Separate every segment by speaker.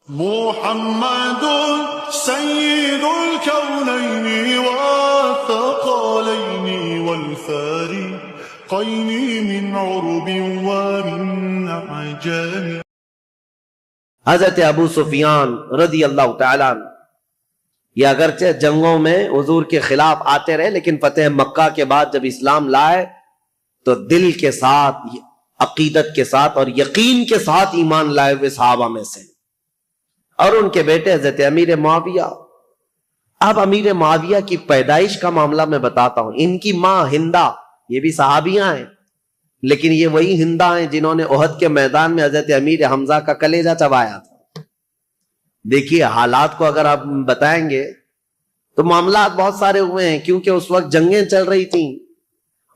Speaker 1: محمد سيد الكونين والثقلين والفارقين من عرب ومن عجم.
Speaker 2: حضرت ابو سفیان رضی اللہ تعالیٰ عنہ یہ اگرچہ جنگوں میں حضور کے خلاف آتے رہے، لیکن فتح مکہ کے بعد جب اسلام لائے تو دل کے ساتھ، عقیدت کے ساتھ اور یقین کے ساتھ ایمان لائے ہوئے صحابہ میں سے. اور ان کے بیٹے حضرت امیر معاویہ. اب امیر معاویہ کی پیدائش کا معاملہ میں بتاتا ہوں. ان کی ماں ہندہ، یہ بھی صحابیاں ہیں، لیکن یہ وہی ہندہ ہیں جنہوں نے احد کے میدان میں حضرت امیر حمزہ کا کلیجہ چبایا تھا. دیکھیے حالات کو اگر آپ بتائیں گے تو معاملات بہت سارے ہوئے ہیں، کیونکہ اس وقت جنگیں چل رہی تھیں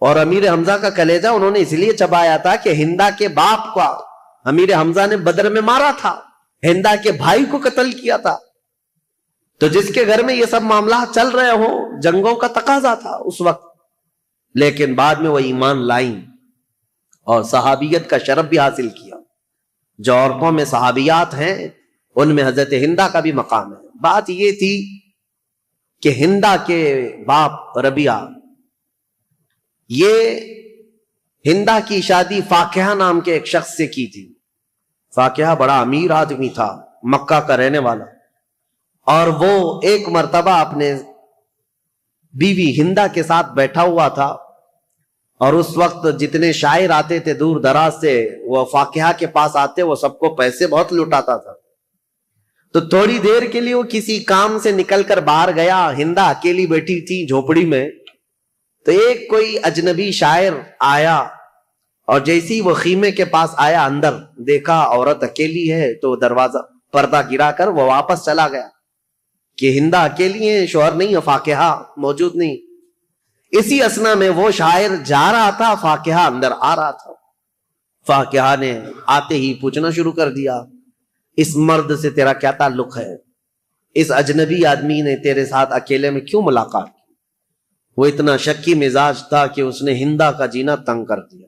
Speaker 2: اور امیر حمزہ کا کلیجہ انہوں نے اس لیے چبایا تھا کہ ہندہ کے باپ کا امیر حمزہ نے بدر میں مارا تھا، ہندہ کے بھائی کو قتل کیا تھا. تو جس کے گھر میں یہ سب معاملات چل رہے ہوں، جنگوں کا تقاضا تھا اس وقت. لیکن بعد میں وہ ایمان لائیں اور صحابیت کا شرف بھی حاصل کیا. جو عورتوں میں صحابیات ہیں ان میں حضرت ہندہ کا بھی مقام ہے. بات یہ تھی کہ ہندہ کے باپ ربیعہ، یہ ہندہ کی شادی فاقیہ نام کے ایک شخص سے کی تھی. فاقیہ بڑا امیر آدمی تھا، مکہ کا رہنے والا، اور وہ ایک مرتبہ اپنے بیوی ہندہ کے ساتھ بیٹھا ہوا تھا، اور اس وقت جتنے شاعر آتے تھے دور دراز سے وہ فاقیہ کے پاس آتے، وہ سب کو پیسے بہت لٹاتا تھا. تو تھوڑی دیر کے لیے وہ کسی کام سے نکل کر باہر گیا، ہندہ اکیلی بیٹھی تھی جھوپڑی میں. تو ایک کوئی اجنبی شاعر آیا اور جیسے ہی وہ خیمے کے پاس آیا، اندر دیکھا عورت اکیلی ہے، تو دروازہ پردہ گرا کر وہ واپس چلا گیا کہ ہندہ اکیلی ہے، شوہر نہیں ہے، فاقیہ موجود نہیں. اسی اثنا میں وہ شاعر جا رہا تھا، فاقیہ اندر آ رہا تھا. فاقیہ نے آتے ہی پوچھنا شروع کر دیا، اس مرد سے تیرا کیا تعلق ہے؟ اس اجنبی آدمی نے تیرے ساتھ اکیلے میں کیوں ملاقات کی؟ وہ اتنا شکی مزاج تھا کہ اس نے ہندہ کا جینا تنگ کر دیا،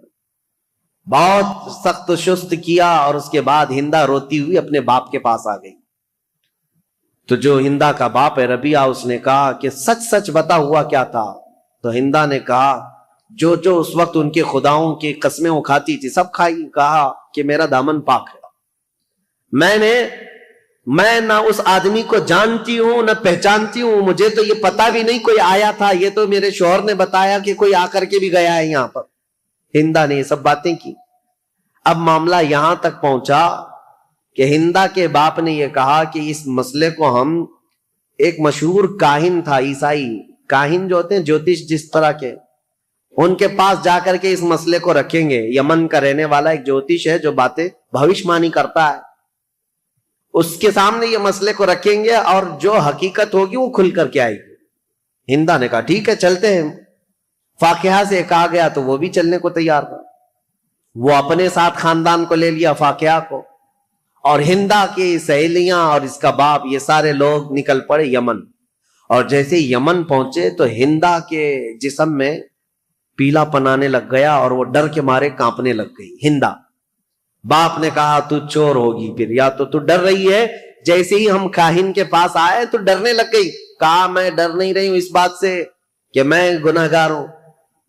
Speaker 2: بہت سخت شست کیا، اور اس کے بعد ہندہ روتی ہوئی اپنے باپ کے پاس آ گئی. تو جو ہندہ کا باپ ہے ربیعہ، اس نے کہا کہ سچ سچ بتا ہوا کیا تھا؟ تو ہندہ نے کہا جو جو اس وقت ان کے خداؤں کی قسمیں وہ کھاتی تھی سب کھائی. کہا کہ میرا دامن پاک ہے، میں نہ اس آدمی کو جانتی ہوں نہ پہچانتی ہوں، مجھے تو یہ پتا بھی نہیں کوئی آیا تھا، یہ تو میرے شوہر نے بتایا کہ کوئی آ کر کے بھی گیا ہے یہاں پر. ہندہ نے یہ سب باتیں کی. اب معاملہ یہاں تک پہنچا کہ ہندہ کے باپ نے یہ کہا کہ اس مسئلے کو ہم، ایک مشہور کاہن تھا، عیسائی کاہن جو ہوتے ہیں جوتش جس طرح کے، ان کے پاس جا کر کے اس مسئلے کو رکھیں گے. یمن کا رہنے والا ایک جوتش ہے جو باتیں بھوشمانی کرتا ہے، اس کے سامنے یہ مسئلے کو رکھیں گے اور جو حقیقت ہوگی وہ کھل کر کے آئے گی. ہندہ نے کہا ٹھیک ہے چلتے ہیں. فاقیہ سے کہا گیا تو وہ بھی چلنے کو تیار تھا. وہ اپنے ساتھ خاندان کو لے لیا، فاقیہ کو، اور ہندہ کی سہیلیاں اور اس کا باپ، یہ سارے لوگ نکل پڑے یمن. اور جیسے یمن پہنچے تو ہندہ کے جسم میں پیلا پنانے لگ گیا اور وہ ڈر کے مارے کانپنے لگ گئی. ہندہ، باپ نے کہا تو چور ہوگی، پھر یا تو ڈر رہی ہے. جیسے ہی ہم کاہن کے پاس آئے تو ڈرنے لگ گئی. کہا میں ڈر نہیں رہی ہوں اس بات سے کہ میں گناہگار ہوں،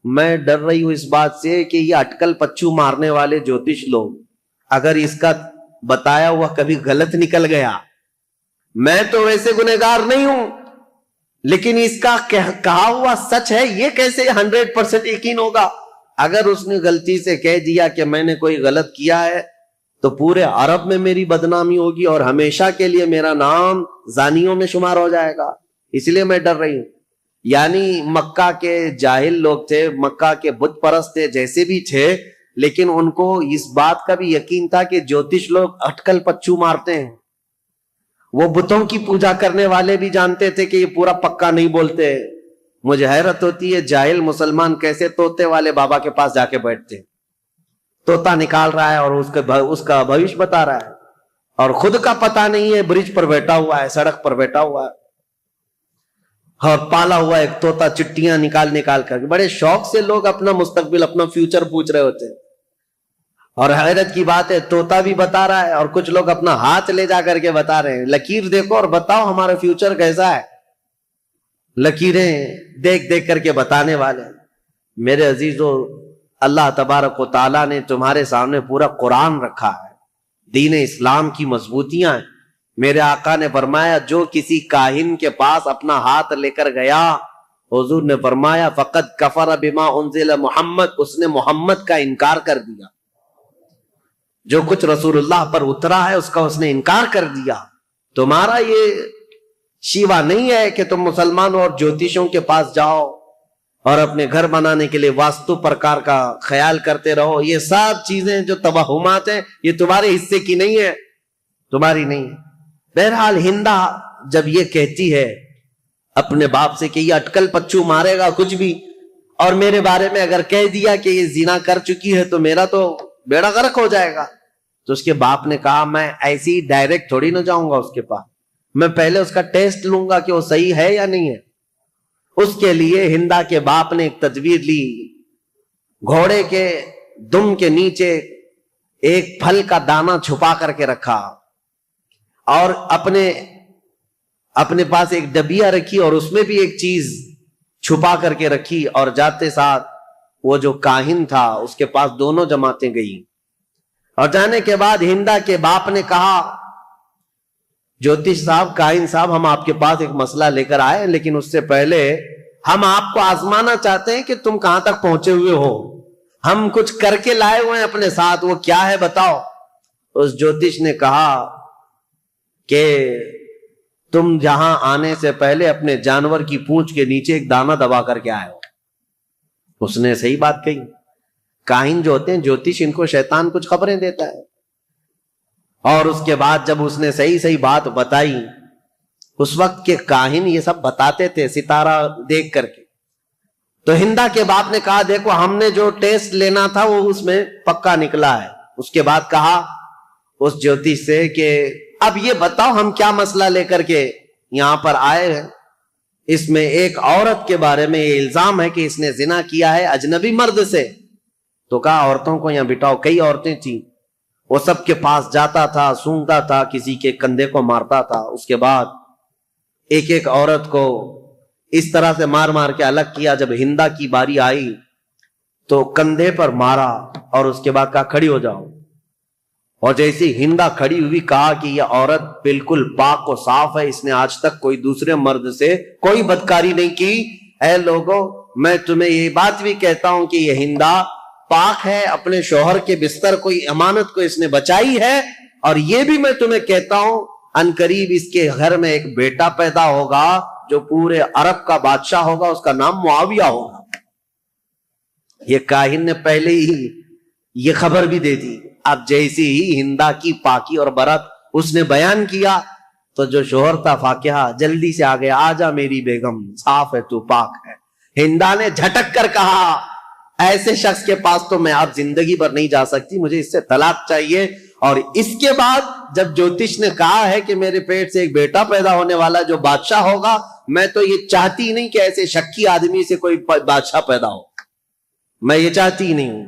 Speaker 2: میں ڈر رہی ہوں اس بات سے کہ یہ اٹکل پچو مارنے والے جوتش لوگ، اگر اس کا بتایا ہوا کبھی غلط نکل گیا، میں تو ویسے گناہگار نہیں ہوں لیکن اس کا کہا ہوا سچ ہے، یہ کیسے 100% یقین ہوگا؟ اگر اس نے غلطی سے کہہ دیا کہ میں نے کوئی غلط کیا ہے تو پورے عرب میں میری بدنامی ہوگی اور ہمیشہ کے لیے میرا نام زانیوں میں شمار ہو جائے گا، اس لیے میں ڈر رہی ہوں. یعنی مکہ کے جاہل لوگ تھے، مکہ کے بت پرست تھے، جیسے بھی تھے، لیکن ان کو اس بات کا بھی یقین تھا کہ جوتش لوگ اٹکل پچو مارتے ہیں. وہ بتوں کی پوجا کرنے والے بھی جانتے تھے کہ یہ پورا پکا نہیں بولتے. مجھے حیرت ہوتی ہے جاہل مسلمان کیسے طوطے والے بابا کے پاس جا کے بیٹھتے، طوطا نکال رہا ہے اور اس کا بھوش بتا رہا ہے، اور خود کا پتہ نہیں ہے، برج پر بیٹھا ہوا ہے، سڑک پر بیٹھا ہوا ہے، اور پالا ہوا ایک طوطا چٹیاں نکال کر. بڑے شوق سے لوگ اپنا مستقبل، اپنا فیوچر پوچھ رہے ہوتے ہیں. اور حیرت کی بات ہے طوطا بھی بتا رہا ہے اور کچھ لوگ اپنا ہاتھ لے جا کر کے بتا رہے ہیں لکیر دیکھو اور بتاؤ ہمارا فیوچر کیسا ہے. لکیریں دیکھ دیکھ کر کے بتانے والے. میرے عزیزو اللہ تبارک و تعالیٰ نے تمہارے سامنے پورا قرآن رکھا ہے, دین اسلام کی مضبوطیاں ہیں. میرے آقا نے فرمایا جو کسی کاہن کے پاس اپنا ہاتھ لے کر گیا, حضور نے فرمایا فقد کفر بما انزل محمد, اس نے محمد کا انکار کر دیا. جو کچھ رسول اللہ پر اترا ہے اس کا اس نے انکار کر دیا. تمہارا یہ شیوا نہیں ہے کہ تم مسلمان اور جوتشوں کے پاس جاؤ اور اپنے گھر بنانے کے لیے واستو پرکار کا خیال کرتے رہو. یہ سب چیزیں جو توہمات ہیں یہ تمہارے حصے کی نہیں ہے, تمہاری نہیں. بہرحال ہندا جب یہ کہتی ہے اپنے باپ سے کہ یہ اٹکل پچو مارے گا کچھ بھی, اور میرے بارے میں اگر کہہ دیا کہ یہ زنا کر چکی ہے تو میرا تو بیڑا غرق ہو جائے گا, تو اس کے باپ نے کہا میں ایسی ڈائریکٹ تھوڑی نہ جاؤں گا اس کے پاس, میں پہلے اس کا ٹیسٹ لوں گا کہ وہ صحیح ہے یا نہیں ہے. اس کے لیے ہندا کے باپ نے ایک تدبیر لی. گھوڑے کے دم کے نیچے ایک پھل کا دانہ چھپا کر کے رکھا اور اپنے پاس ایک ڈبیا رکھی اور اس میں بھی ایک چیز چھپا کر کے رکھی, اور جاتے ساتھ وہ جو کاہن تھا اس کے پاس دونوں جماعتیں گئی. اور جانے کے بعد ہندا کے باپ نے کہا جوتش صاحب, کاہن صاحب, ہم آپ کے پاس ایک مسئلہ لے کر آئے لیکن اس سے پہلے ہم آپ کو آزمانا چاہتے ہیں کہ تم کہاں تک پہنچے ہوئے ہو. ہم کچھ کر کے لائے ہوئے ہیں اپنے ساتھ, وہ کیا ہے بتاؤ. اس جوتش نے کہا کہ تم جہاں آنے سے پہلے اپنے جانور کی پونچھ کے نیچے ایک دانہ دبا کر کے آئے ہو. اس نے صحیح بات کہی. کاہن جو ہوتے ہیں جوتش, ان کو شیطان کچھ خبریں دیتا ہے. اور اس کے بعد جب اس نے صحیح بات بتائی, اس وقت کے کاہن یہ سب بتاتے تھے ستارہ دیکھ کر کے. تو ہندا کے باپ نے کہا دیکھو ہم نے جو ٹیسٹ لینا تھا وہ اس میں پکا نکلا ہے. اس کے بعد کہا اس جوتش سے کہ اب یہ بتاؤ ہم کیا مسئلہ لے کر کے یہاں پر آئے ہیں. اس میں ایک عورت کے بارے میں یہ الزام ہے کہ اس نے زنا کیا ہے اجنبی مرد سے. تو کہا عورتوں کو یہاں بٹھاؤ. کئی عورتیں تھیں, وہ سب کے پاس جاتا تھا, سونگتا تھا, کسی کے کندھے کو مارتا تھا. اس کے بعد ایک ایک عورت کو اس طرح سے مار مار کے الگ کیا. جب ہندا کی باری آئی تو کندھے پر مارا اور اس کے بعد کہا کھڑی ہو جاؤ. اور جیسی ہندا کھڑی ہوئی کہا کہ یہ عورت بالکل پاک و صاف ہے, اس نے آج تک کوئی دوسرے مرد سے کوئی بدکاری نہیں کی. اے لوگو میں تمہیں یہ بات بھی کہتا ہوں کہ یہ ہندا پاک ہے, اپنے شوہر کے بستر کوئی امانت کو اس نے بچائی ہے. اور یہ بھی میں تمہیں کہتا ہوں ان قریب اس کے گھر میں ایک بیٹا پیدا ہوگا جو پورے عرب کا بادشاہ ہوگا, اس کا نام معاویہ ہوگا. یہ کاہن نے پہلے ہی یہ خبر بھی دے دی. اب جیسی ہی ہندا کی پاکی اور برت اس نے بیان کیا تو جو شوہر تھا فاقیہ جلدی سے آ گیا, آجا میری بیگم, صاف ہے تو پاک ہے. ہندا نے جھٹک کر کہا ایسے شخص کے پاس تو میں اب زندگی پر نہیں جا سکتی, مجھے اس سے طلاق چاہیے. اور اس کے بعد جب جوتش نے کہا ہے کہ میرے پیٹ سے ایک بیٹا پیدا ہونے والا جو بادشاہ ہوگا, میں تو یہ چاہتی نہیں کہ ایسے شکی آدمی سے کوئی بادشاہ پیدا ہو, میں یہ چاہتی ہی نہیں ہوں.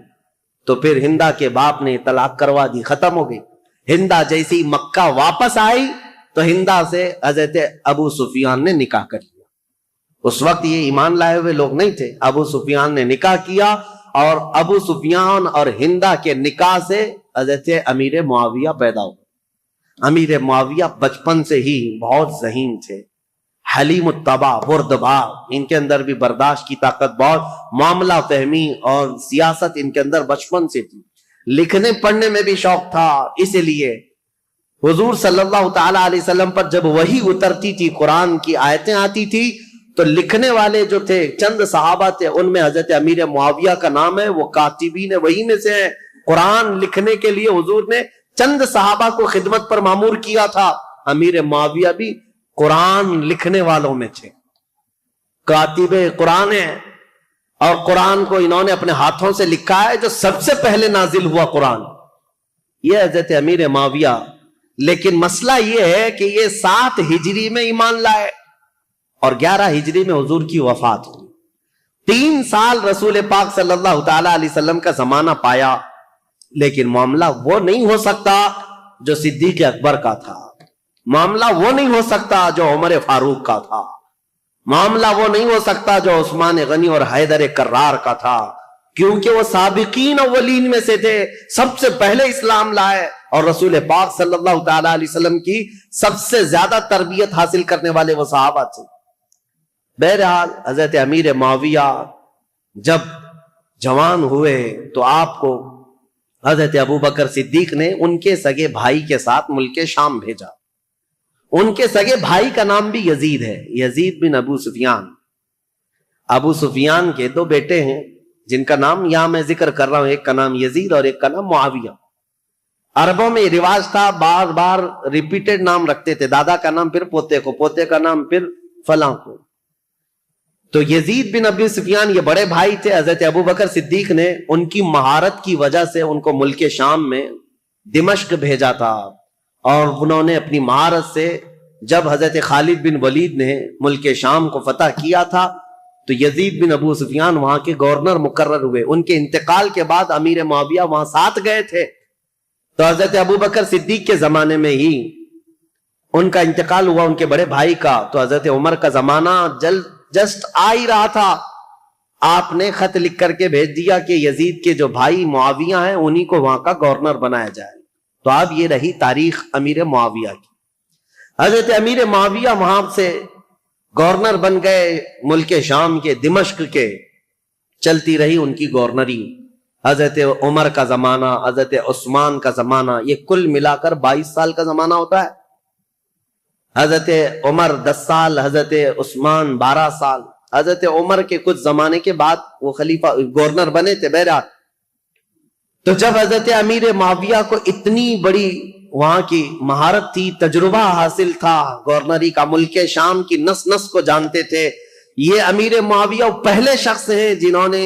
Speaker 2: تو پھر ہندا کے باپ نے طلاق کروا دی, ختم ہو گئی. ہندا جیسی مکہ واپس آئی تو ہندا سے حضرت ابو سفیان نے نکاح کر لیا. اس وقت یہ ایمان لائے ہوئے لوگ نہیں تھے. ابو سفیان نے نکاح کیا اور ابو سفیان اور ہندا کے نکاح سے حضرت امیر معاویہ پیدا ہوا. امیر معاویہ بچپن سے ہی بہت ذہین تھے, حلیم الطبع, بردبار, ان کے اندر بھی برداشت کی طاقت بہت, معاملہ فہمی اور سیاست ان کے اندر بچپن سے تھی. لکھنے پڑھنے میں بھی شوق تھا. اس لیے حضور صلی اللہ تعالی علیہ وسلم پر جب وحی اترتی تھی, قرآن کی آیتیں آتی تھی, تو لکھنے والے جو تھے چند صحابہ تھے, ان میں حضرت امیر معاویہ کا نام ہے, وہ کاتبین وحی میں سے ہیں. قرآن لکھنے کے لیے حضور نے چند صحابہ کو خدمت پر مامور کیا تھا. امیر معاویہ بھی قرآن لکھنے والوں میں تھے, کاتب قرآن ہے, اور قرآن کو انہوں نے اپنے ہاتھوں سے لکھا ہے. جو سب سے پہلے نازل ہوا قرآن یہ حضرت امیر معاویہ. لیکن مسئلہ یہ ہے کہ یہ 7 ہجری میں ایمان لائے اور 11 ہجری میں حضور کی وفات ہوئی. 3 سال رسول پاک صلی اللہ تعالی علیہ وسلم کا زمانہ پایا, لیکن معاملہ وہ نہیں ہو سکتا جو صدیق اکبر کا تھا، معاملہ وہ نہیں ہو سکتا جو عمر فاروق کا تھا، معاملہ وہ نہیں ہو سکتا جو عثمان غنی اور حیدر کرار کا تھا، کیونکہ وہ سابقین اولین میں سے تھے، سب سے پہلے اسلام لائے، اور رسول پاک صلی اللہ تعالی علیہ وسلم کی سب سے زیادہ تربیت حاصل کرنے والے وہ صحابہ تھے۔ بہرحال حضرت امیر معاویہ جب جوان ہوئے تو آپ کو حضرت ابوبکر صدیق نے ان کے سگے بھائی کے ساتھ ملک شام بھیجا۔ ان کے سگے بھائی کا نام بھی یزید ہے، یزید بن ابو سفیان۔ ابو سفیان کے دو بیٹے ہیں جن کا نام یہاں میں ذکر کر رہا ہوں، ایک کا نام یزید اور ایک کا نام معاویہ۔ عربوں میں رواج تھا بار بار ریپیٹڈ نام رکھتے تھے، دادا کا نام پھر پوتے کو، پوتے کا نام پھر فلاں کو۔ تو یزید بن ابی سفیان یہ بڑے بھائی تھے۔ حضرت ابوبکر صدیق نے ان کی مہارت کی وجہ سے ان کو ملک شام میں دمشق بھیجا تھا، اور انہوں نے اپنی مہارت سے جب حضرت خالد بن ولید نے ملک شام کو فتح کیا تھا تو یزید بن ابو سفیان وہاں کے گورنر مقرر ہوئے۔ ان کے انتقال کے بعد امیر معاویہ وہاں ساتھ گئے تھے، تو حضرت ابوبکر صدیق کے زمانے میں ہی ان کا انتقال ہوا، ان کے بڑے بھائی کا۔ تو حضرت عمر کا زمانہ جسٹ آ ہی رہا تھا، آپ نے خط لکھ کر کے بھیج دیا کہ یزید کے جو بھائی معاویہ ہیں انہی کو وہاں کا گورنر بنایا جائے۔ تو اب یہ رہی تاریخ امیر معاویہ کی۔ حضرت امیر معاویہ وہاں سے گورنر بن گئے ملک شام کے، دمشق کے۔ چلتی رہی ان کی گورنری۔ حضرت عمر کا زمانہ، حضرت عثمان کا زمانہ، یہ کل ملا کر 22 سال کا زمانہ ہوتا ہے۔ حضرت عمر 10 سال، حضرت عثمان 12 سال۔ حضرت عمر کے کچھ زمانے کے بعد وہ خلیفہ گورنر بنے تھے۔ بہرحال تو جب حضرت امیر معاویہ کو اتنی بڑی وہاں کی مہارت تھی، تجربہ حاصل تھا گورنری کا، ملک شام کی نس نس کو جانتے تھے، یہ امیر معاویہ پہلے شخص ہیں جنہوں نے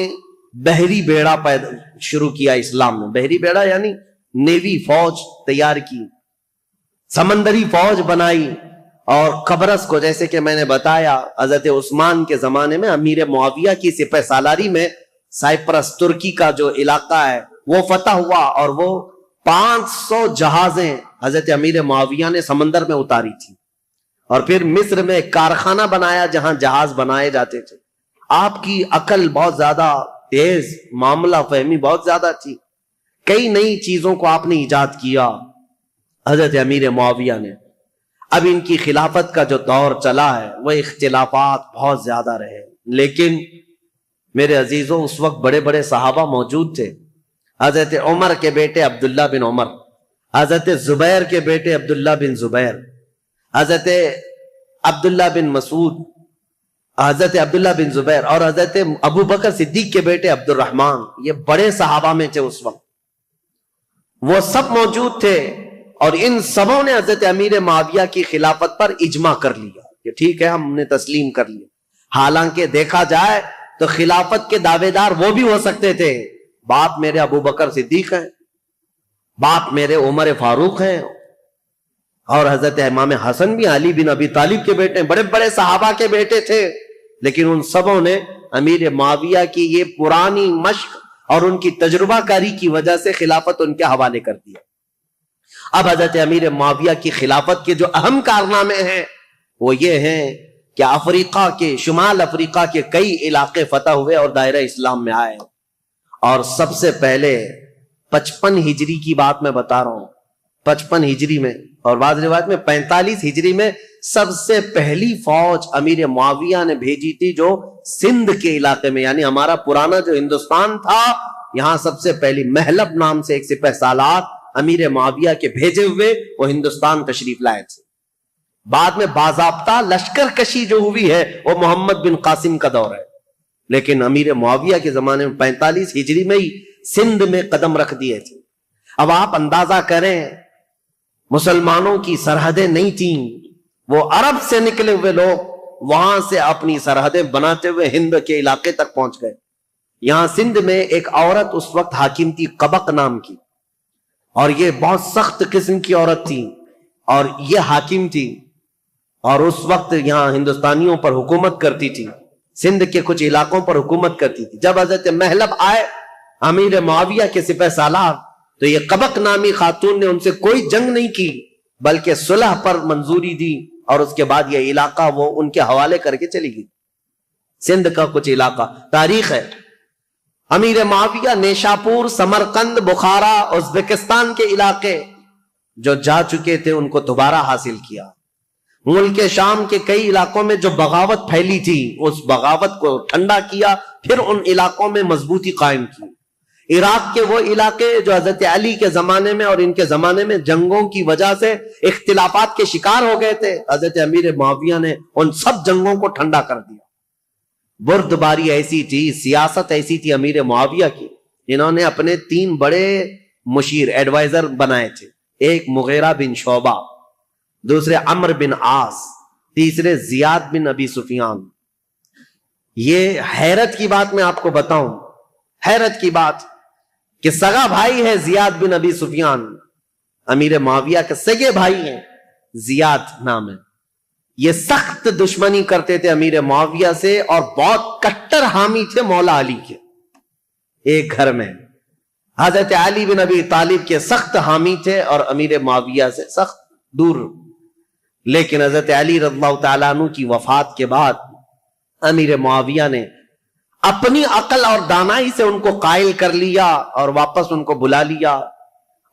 Speaker 2: بحری بیڑا شروع کیا اسلام میں۔ بحری بیڑا یعنی نیوی فوج تیار کی، سمندری فوج بنائی، اور قبرص کو جیسے کہ میں نے بتایا حضرت عثمان کے زمانے میں امیر معاویہ کی سپہ سالاری میں سائپرس ترکی کا جو علاقہ ہے وہ فتح ہوا، اور وہ 500 جہازیں حضرت امیر معاویہ نے سمندر میں اتاری تھی، اور پھر مصر میں ایک کارخانہ بنایا جہاں جہاز بنائے جاتے تھے۔ آپ کی عقل بہت زیادہ تیز، معاملہ فہمی بہت زیادہ تھی، کئی نئی چیزوں کو آپ نے ایجاد کیا حضرت امیر معاویہ نے۔ اب ان کی خلافت کا جو دور چلا ہے وہ اختلافات بہت زیادہ رہے، لیکن میرے عزیزوں اس وقت بڑے بڑے صحابہ موجود تھے۔ حضرت عمر کے بیٹے عبداللہ بن عمر، حضرت زبیر کے بیٹے عبداللہ بن زبیر، حضرت عبداللہ بن مسعود، حضرت عبداللہ بن زبیر، اور حضرت ابو بکر صدیق کے بیٹے عبد الرحمن، یہ بڑے صحابہ میں تھے اس وقت، وہ سب موجود تھے، اور ان سبوں نے حضرت امیر معاویہ کی خلافت پر اجماع کر لیا کہ ٹھیک ہے ہم نے تسلیم کر لیا۔ حالانکہ دیکھا جائے تو خلافت کے دعوے دار وہ بھی ہو سکتے تھے، باپ میرے ابو بکر صدیق ہیں، باپ میرے عمر فاروق ہیں، اور حضرت امام حسن بھی علی بن ابی طالب کے بیٹے ہیں، بڑے بڑے صحابہ کے بیٹے تھے، لیکن ان سبوں نے امیر معاویہ کی یہ پرانی مشق اور ان کی تجربہ کاری کی وجہ سے خلافت ان کے حوالے کر دیا۔ اب حضرت امیر معاویہ کی خلافت کے جو اہم کارنامے ہیں وہ یہ ہیں کہ افریقہ کے، شمال افریقہ کے کئی علاقے فتح ہوئے اور دائرہ اسلام میں آئے، اور سب سے پہلے 55 ہجری کی بات میں بتا رہا ہوں، 55 ہجری میں، اور بعض روایت میں 45 ہجری میں سب سے پہلی فوج امیر معاویہ نے بھیجی تھی جو سندھ کے علاقے میں، یعنی ہمارا پرانا جو ہندوستان تھا، یہاں سب سے پہلی محلب نام سے ایک سپہ سالار امیر معاویہ کے بھیجے ہوئے وہ ہندوستان تشریف لائے تھے۔ بعد میں باضابطہ لشکر کشی جو ہوئی ہے وہ محمد بن قاسم کا دور ہے، لیکن امیر معاویہ کے زمانے میں 45 ہجری میں ہی سندھ میں قدم رکھ دیے تھے۔ اب آپ اندازہ کریں، مسلمانوں کی سرحدیں نہیں تھیں، وہ عرب سے نکلے ہوئے لوگ وہاں سے اپنی سرحدیں بناتے ہوئے ہند کے علاقے تک پہنچ گئے۔ یہاں سندھ میں ایک عورت اس وقت حاکم تھی قبق نام کی، اور یہ بہت سخت قسم کی عورت تھی، اور یہ حاکم تھی، اور اس وقت یہاں ہندوستانیوں پر حکومت کرتی تھی، سندھ کے کچھ علاقوں پر حکومت کرتی تھی۔ جب حضرت محلب آئے امیر معاویہ کے سپہ سالار تو یہ قبق نامی خاتون نے ان سے کوئی جنگ نہیں کی بلکہ صلح پر منظوری دی، اور اس کے بعد یہ علاقہ وہ ان کے حوالے کر کے چلی گئی۔ سندھ کا کچھ علاقہ تاریخ ہے، امیر معاویہ نیشاپور، سمرقند، بخارا، ازبکستان کے علاقے جو جا چکے تھے ان کو دوبارہ حاصل کیا۔ ملک شام کے کئی علاقوں میں جو بغاوت پھیلی تھی اس بغاوت کو ٹھنڈا کیا، پھر ان علاقوں میں مضبوطی قائم کی۔ عراق کے وہ علاقے جو حضرت علی کے زمانے میں اور ان کے زمانے میں جنگوں کی وجہ سے اختلافات کے شکار ہو گئے تھے، حضرت امیر معاویہ نے ان سب جنگوں کو ٹھنڈا کر دیا۔ بردباری ایسی تھی، سیاست ایسی تھی امیر معاویہ کی، انہوں نے اپنے 3 بڑے مشیر ایڈوائزر بنائے تھے، ایک مغیرہ بن شعبہ، دوسرے عمرو بن عاص، تیسرے زیاد بن ابی سفیان۔ یہ حیرت کی بات میں آپ کو بتاؤں، حیرت کی بات کہ سگا بھائی ہے زیاد بن ابی سفیان، امیر معاویہ کے سگے بھائی ہیں، زیاد نام ہے۔ یہ سخت دشمنی کرتے تھے امیر معاویہ سے اور بہت کٹر حامی تھے مولا علی کے۔ ایک گھر میں حضرت علی بن ابی طالب کے سخت حامی تھے اور امیر معاویہ سے سخت دور۔ لیکن حضرت علی رضی اللہ تعالیٰ عنہ کی وفات کے بعد امیر معاویہ نے اپنی عقل اور دانائی سے ان کو قائل کر لیا اور واپس ان کو بلا لیا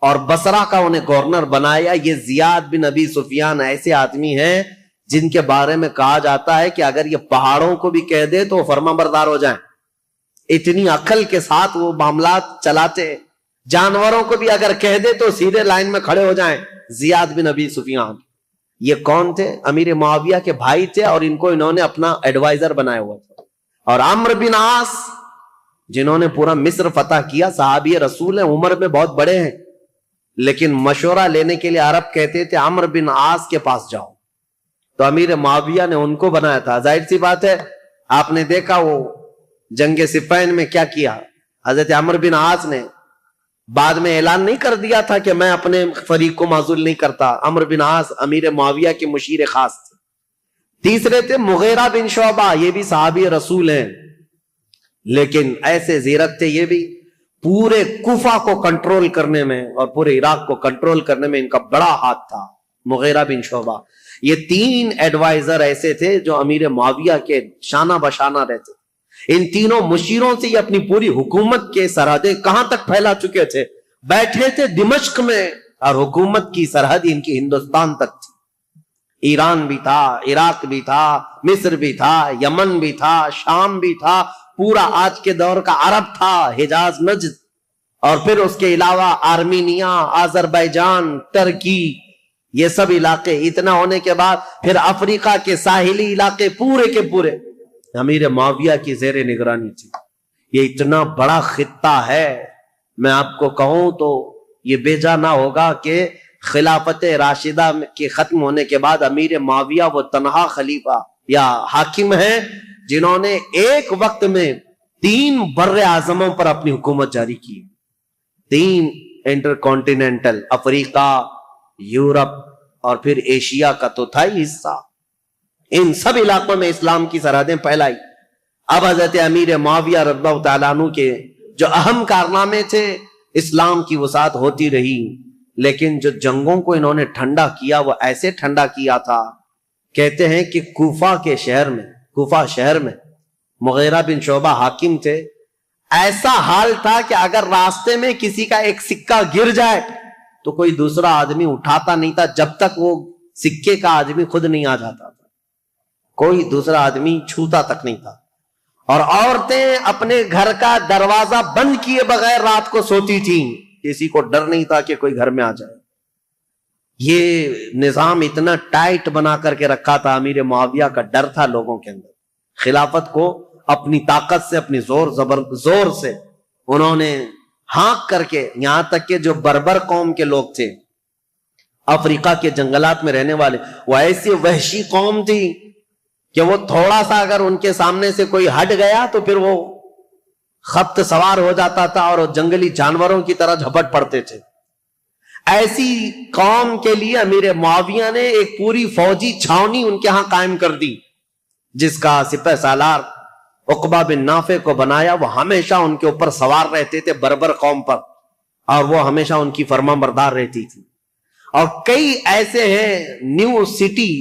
Speaker 2: اور بصرہ کا انہیں گورنر بنایا۔ یہ زیاد بن ابی سفیان ایسے آدمی ہیں جن کے بارے میں کہا جاتا ہے کہ اگر یہ پہاڑوں کو بھی کہہ دے تو فرما بردار ہو جائیں، اتنی عقل کے ساتھ وہ معاملات چلاتے۔ جانوروں کو بھی اگر کہہ دے تو سیدھے لائن میں کھڑے ہو جائیں۔ زیاد بن ابی سفیان یہ کون تھے؟ امیر معاویہ کے بھائی تھے اور ان کو انہوں نے اپنا ایڈوائزر بنایا ہوا تھا۔ اور عمرو بن عاص جنہوں نے پورا مصر فتح کیا، صحابی رسول ہیں، عمر میں بہت بڑے ہیں، لیکن مشورہ لینے کے لیے عرب کہتے تھے عمرو بن عاص کے پاس جاؤ، تو امیر معاویہ نے ان کو بنایا تھا۔ ظاہر سی بات ہے، آپ نے دیکھا وہ جنگ صفین میں کیا کیا، حضرت عمرو بن عاص نے بعد میں اعلان نہیں کر دیا تھا کہ میں اپنے فریق کو معزول نہیں کرتا۔ عمرو بن عاص امیر معاویہ کے مشیر خاص تھے۔ تیسرے تھے مغیرہ بن شعبہ، یہ بھی صحابی رسول ہیں، لیکن ایسے زیرک تھے یہ بھی، پورے کوفہ کو کنٹرول کرنے میں اور پورے عراق کو کنٹرول کرنے میں ان کا بڑا ہاتھ تھا۔ مغیرہ بن شعبہ، یہ 3 ایڈوائزر ایسے تھے جو امیر معاویہ کے شانہ بشانہ رہتے۔ ان تینوں مشیروں سے یہ اپنی پوری حکومت کے سرحدیں کہاں تک پھیلا چکے تھے، بیٹھے تھے دمشق میں اور حکومت کی سرحد ان کی ہندوستان تک تھی۔ ایران بھی تھا، عراق بھی تھا، مصر بھی تھا، یمن بھی تھا، شام بھی تھا، پورا آج کے دور کا عرب تھا، حجاز، نجد، اور پھر اس کے علاوہ آرمینیا، آذربائیجان، ترکی، یہ سب علاقے۔ اتنا ہونے کے بعد پھر افریقہ کے ساحلی علاقے پورے کے پورے امیر معاویہ کی زیر نگرانی تھی۔ یہ اتنا بڑا خطہ ہے، میں آپ کو کہوں تو یہ بے جا نہ ہوگا کہ خلافت راشدہ کے ختم ہونے کے بعد امیر معاویہ وہ تنہا خلیفہ یا حاکم ہیں جنہوں نے ایک وقت میں 3 بر اعظموں پر اپنی حکومت جاری کی، 3 انٹر کانٹیننٹل، افریقہ، یورپ اور پھر ایشیا کا تو تھا ہی حصہ، ان سب علاقوں میں اسلام کی سرحدیں پھیلائی۔ اب حضرت امیر معاویہ رضی اللہ تعالیٰ عنہ کے جو اہم کارنامے تھے، اسلام کی وسعت ہوتی رہی، لیکن جو جنگوں کو انہوں نے ٹھنڈا کیا وہ ایسے ٹھنڈا کیا تھا، کہتے ہیں کہ کوفہ شہر میں مغیرہ بن شعبہ حاکم تھے، ایسا حال تھا کہ اگر راستے میں کسی کا ایک سکہ گر جائے تو کوئی دوسرا آدمی اٹھاتا نہیں تھا جب تک وہ سکے کا آدمی خود نہیں آ جاتا تھا، کوئی دوسرا آدمی چھوتا تک نہیں تھا۔ اور عورتیں اپنے گھر کا دروازہ بند کیے بغیر رات کو سوتی تھیں، کسی کو ڈر نہیں تھا کہ کوئی گھر میں آ جائے۔ یہ نظام اتنا ٹائٹ بنا کر کے رکھا تھا، امیر معاویہ کا ڈر تھا لوگوں کے اندر۔ خلافت کو اپنی طاقت سے، اپنی زور سے انہوں نے ہانک کر کے، یہاں تک کہ جو بربر قوم کے لوگ تھے، افریقہ کے جنگلات میں رہنے والے، وہ ایسی وحشی قوم تھی کہ وہ تھوڑا سا اگر ان کے سامنے سے کوئی ہٹ گیا تو پھر وہ خبط سوار ہو جاتا تھا اور جنگلی جانوروں کی طرح جھپٹ پڑتے تھے۔ ایسی قوم کے لیے امیر معاویہ نے ایک پوری فوجی چھاونی ان کے ہاں قائم کر دی، جس کا سپہ سالار عقبہ بن نافع کو بنایا۔ وہ ہمیشہ ان کے اوپر سوار رہتے تھے، بربر قوم پر، اور وہ ہمیشہ ان کی فرما بردار رہتی تھی. اور کئی ایسے ہیں نیو سٹی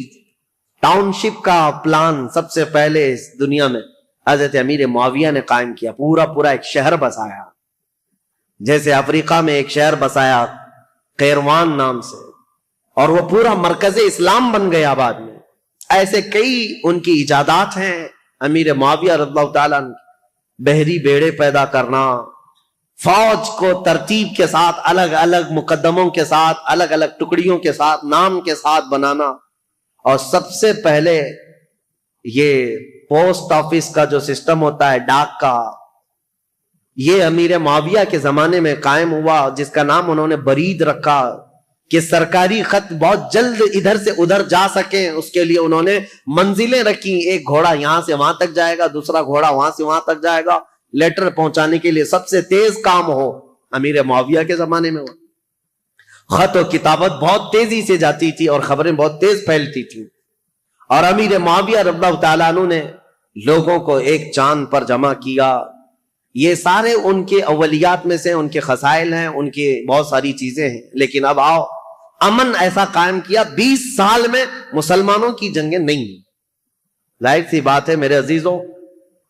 Speaker 2: ٹاؤن شپ کا پلان سب سے پہلے اس دنیا میں حضرت امیر معاویہ نے قائم کیا. پورا ایک شہر بسایا. جیسے افریقہ میں ایک شہر بسایا قیروان نام سے, اور وہ پورا مرکز اسلام بن گیا بعد میں. ایسے کئی ان کی ایجادات ہیں امیر معاویہ رضی اللہ تعالیٰ عنہ. بحری بیڑے پیدا کرنا, فوج کو ترتیب کے ساتھ الگ الگ مقدموں کے ساتھ الگ الگ ٹکڑیوں کے ساتھ نام کے ساتھ بنانا, اور سب سے پہلے یہ پوسٹ آفس کا جو سسٹم ہوتا ہے ڈاک کا, یہ امیر معاویہ کے زمانے میں قائم ہوا, جس کا نام انہوں نے برید رکھا کہ سرکاری خط بہت جلد ادھر سے ادھر جا سکیں. اس کے لیے انہوں نے منزلیں رکھی, ایک گھوڑا یہاں سے وہاں تک جائے گا, دوسرا گھوڑا وہاں سے وہاں تک جائے گا. لیٹر پہنچانے کے لیے سب سے تیز کام ہو امیر معاویہ کے زمانے میں ہوا. خط و کتابت بہت تیزی سے جاتی تھی اور خبریں بہت تیز پھیلتی تھی. اور امیر معاویہ رضی اللہ تعالیٰ عنہ نے لوگوں کو ایک چاند پر جمع کیا. یہ سارے ان کے اولیات میں سے ان کے خصائل ہیں, ان کی بہت ساری چیزیں ہیں. لیکن اب آؤ, امن ایسا قائم کیا 20 سال میں مسلمانوں کی جنگیں نہیں. ظاہر سی بات ہے میرے عزیزوں,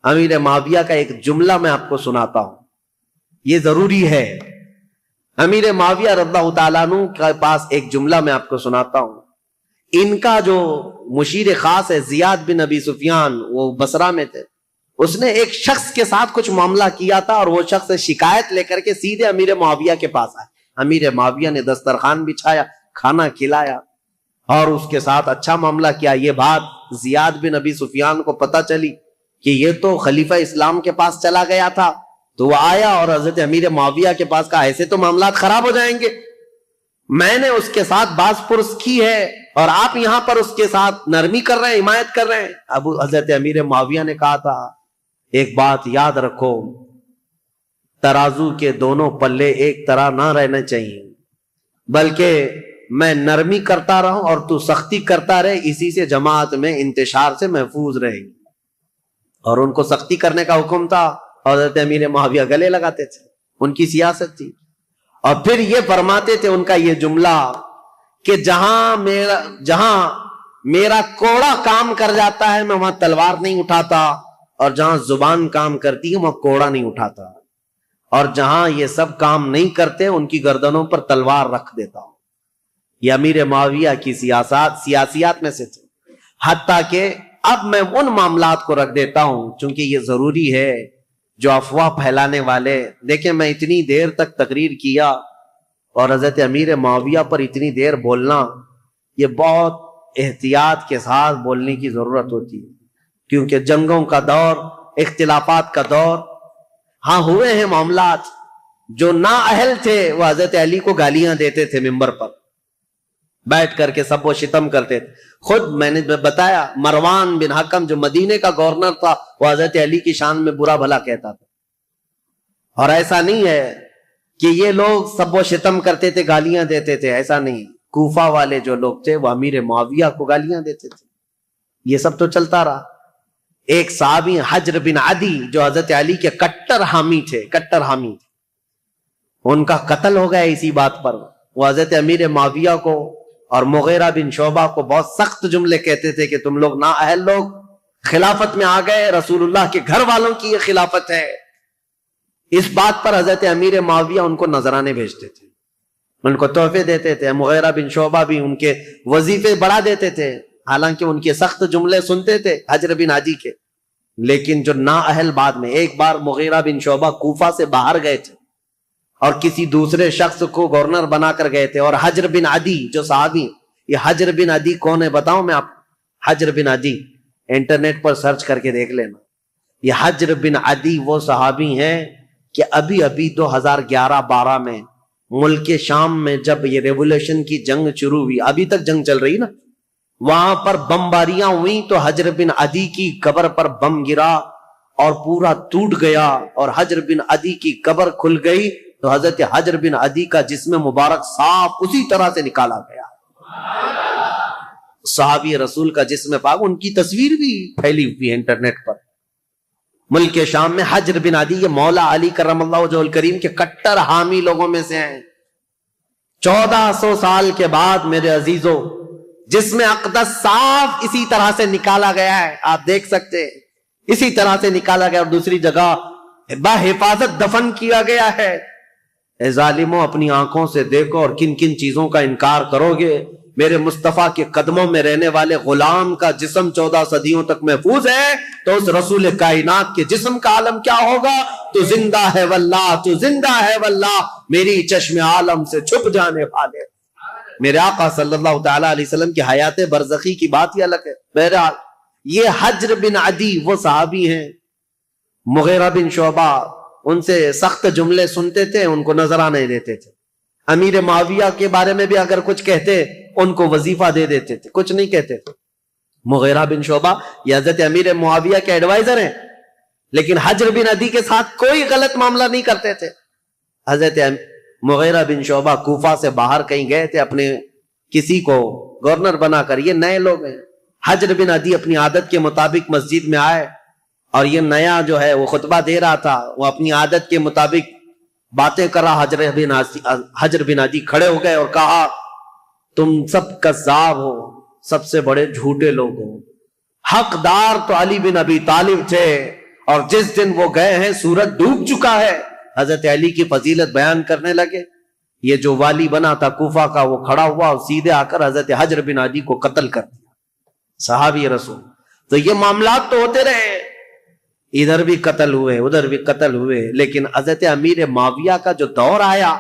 Speaker 2: امیر معاویہ کا ایک جملہ میں آپ کو سناتا ہوں, یہ ضروری ہے. امیر معاویہ رضی اللہ تعالیٰ عنہ کے پاس ایک جملہ میں آپ کو سناتا ہوں. ان کا جو مشیر خاص ہے زیاد بن ابی سفیان, وہ بصرہ میں تھے. اس نے ایک شخص کے ساتھ کچھ معاملہ کیا تھا, اور وہ شخص شکایت لے کر کے سیدھے امیر معاویہ کے پاس آئے. امیر معاویہ نے دسترخوان بچھایا, کھانا کھلایا اور اس کے ساتھ اچھا معاملہ کیا. یہ بات زیاد بن ابی سفیان کو پتہ چلی کہ یہ تو خلیفہ اسلام کے پاس چلا گیا تھا, تو وہ آیا اور حضرت امیر معاویہ کے پاس کہا ایسے تو معاملات خراب ہو جائیں گے, میں نے اس کے ساتھ باز پرس کی ہے اور آپ یہاں پر اس کے ساتھ نرمی کر رہے ہیں, حمایت کر رہے ہیں. اب حضرت امیر معاویہ نے کہا تھا ایک بات یاد رکھو, ترازو کے دونوں پلے ایک طرح نہ رہنے چاہیے, بلکہ میں نرمی کرتا رہوں اور تو سختی کرتا رہے, اسی سے جماعت میں انتشار سے محفوظ رہے گی. اور ان کو سختی کرنے کا حکم تھا, حضرت امیر معاویہ گلے لگاتے تھے, ان کی سیاست تھی. اور پھر یہ فرماتے تھے ان کا یہ جملہ کہ جہاں میرا کوڑا کام کر جاتا ہے میں وہاں تلوار نہیں اٹھاتا, اور جہاں زبان کام کرتی ہے وہاں کوڑا نہیں اٹھاتا, اور جہاں یہ سب کام نہیں کرتے ان کی گردنوں پر تلوار رکھ دیتا ہوں. یہ امیر معاویہ کی سیاسیات میں سے تھے. حتیٰ کہ اب میں ان معاملات کو رکھ دیتا ہوں چونکہ یہ ضروری ہے, جو افواہ پھیلانے والے. دیکھیں میں اتنی دیر تک تقریر کیا اور حضرت امیر معاویہ پر اتنی دیر بولنا, یہ بہت احتیاط کے ساتھ بولنے کی ضرورت ہوتی ہے, کیونکہ جنگوں کا دور, اختلافات کا دور. ہاں ہوئے ہیں معاملات, جو نااہل تھے وہ حضرت علی کو گالیاں دیتے تھے ممبر پر بیٹھ کر کے, سب وہ شتم کرتے تھے. خود میں نے بتایا مروان بن حکم جو مدینے کا گورنر تھا, وہ حضرت علی کی شان میں برا بھلا کہتا تھا. اور ایسا نہیں ہے کہ یہ لوگ سب وہ شتم کرتے تھے, گالیاں دیتے تھے, ایسا نہیں. کوفہ والے جو لوگ تھے وہ امیر معاویہ کو گالیاں دیتے تھے. یہ سب تو چلتا رہا. ایک صحابی حجر بن عدی جو حضرت علی کے کٹر حامی تھے, ان کا قتل ہو گیا اسی بات پر. وہ حضرت امیر معاویہ کو اور مغیرہ بن شعبہ کو بہت سخت جملے کہتے تھے کہ تم لوگ نااہل لوگ خلافت میں آ گئے, رسول اللہ کے گھر والوں کی یہ خلافت ہے. اس بات پر حضرت امیر معاویہ ان کو نذرانے بھیجتے تھے, ان کو تحفے دیتے تھے. مغیرہ بن شعبہ بھی ان کے وظیفے بڑھا دیتے تھے, حالانکہ ان کے سخت جملے سنتے تھے حجر بن عدی کے. لیکن جو نااہل بعد میں, ایک بار مغیرہ بن شعبہ کوفہ سے باہر گئے تھے اور کسی دوسرے شخص کو گورنر بنا کر گئے تھے, اور حجر بن عدی جو صحابی, یہ حجر بن عدی کون ہے بتاؤں میں آپ. حجر بن عدی انٹرنیٹ پر سرچ کر کے دیکھ لینا. یہ حجر بن عدی وہ صحابی ہیں کہ ابھی 2011-12 میں ملک شام میں جب یہ ریولوشن کی جنگ شروع ہوئی, ابھی تک جنگ چل رہی نا, وہاں پر بمباریاں ہوئیں تو حجر بن عدی کی قبر پر بم گرا اور پورا ٹوٹ گیا, اور حجر بن عدی کی قبر کھل گئی تو حضرت حجر بن عدی کا جسم مبارک صاف اسی طرح سے نکالا گیا. صحابی رسول کا جسم پاک, ان کی تصویر بھی پھیلی ہوئی ہے انٹرنیٹ پر. ملک شام میں حجر بن عدی، یہ مولا علی کرم اللہ وجہہ الکریم کے کٹر حامی لوگوں میں سے ہیں۔ 1400 سال کے بعد میرے عزیزوں جسم اقدس صاف اسی طرح سے نکالا گیا ہے، آپ دیکھ سکتے ہیں اسی طرح سے نکالا گیا، اور دوسری جگہ بحفاظت دفن کیا گیا ہے۔ اے ظالموں، اپنی آنکھوں سے دیکھو اور کن کن چیزوں کا انکار کرو گے؟ میرے مصطفیٰ کے قدموں میں رہنے والے غلام کا جسم 14 صدیوں تک محفوظ ہے، تو اس رسول کائنات کے جسم کا عالم کیا ہوگا؟ تو زندہ ہے واللہ، تو زندہ ہے واللہ، میری چشم عالم سے چھپ جانے والے میرے آقا صلی اللہ تعالی علیہ وسلم کی حیات برزخی کی بات ہی الگ ہے۔ بہرحال یہ حجر بن عدی وہ صحابی ہیں، مغیرہ بن شعبہ ان سے سخت جملے سنتے تھے، ان کو نظر آنے دیتے تھے۔ امیر معاویہ کے بارے میں بھی اگر کچھ کہتے ان کو وظیفہ دے دیتے تھے، کچھ نہیں کہتے تھے۔ مغیرہ بن شعبہ یہ حضرت امیر معاویہ کے ایڈوائزر ہیں، لیکن حجر بن عدی کے ساتھ کوئی غلط معاملہ نہیں کرتے تھے۔ حضرت مغیرہ بن شعبہ کوفہ سے باہر کہیں گئے تھے اپنے کسی کو گورنر بنا کر، یہ نئے لوگ ہیں۔ حجر بن عدی اپنی عادت کے مطابق مسجد میں آئے، اور یہ نیا جو ہے وہ خطبہ دے رہا تھا، وہ اپنی عادت کے مطابق باتیں کر رہا۔ حجر بن عدی کھڑے ہو گئے اور کہا تم سب کذاب ہو، سب سے بڑے جھوٹے لوگ ہو، حقدار تو علی بن ابی طالب تھے، اور جس دن وہ گئے ہیں سورج ڈوب چکا ہے۔ حضرت علی کی فضیلت بیان کرنے لگے۔ یہ جو والی بنا تھا کوفہ کا وہ کھڑا ہوا اور سیدھے آ کر حضرت حجر بن عدی کو قتل کر دیا، صحابی رسول۔ تو یہ معاملات تو ہوتے رہے، ادھر بھی قتل ہوئے ادھر بھی قتل ہوئے، لیکن حضرت امیر معاویہ کا جو دور آیا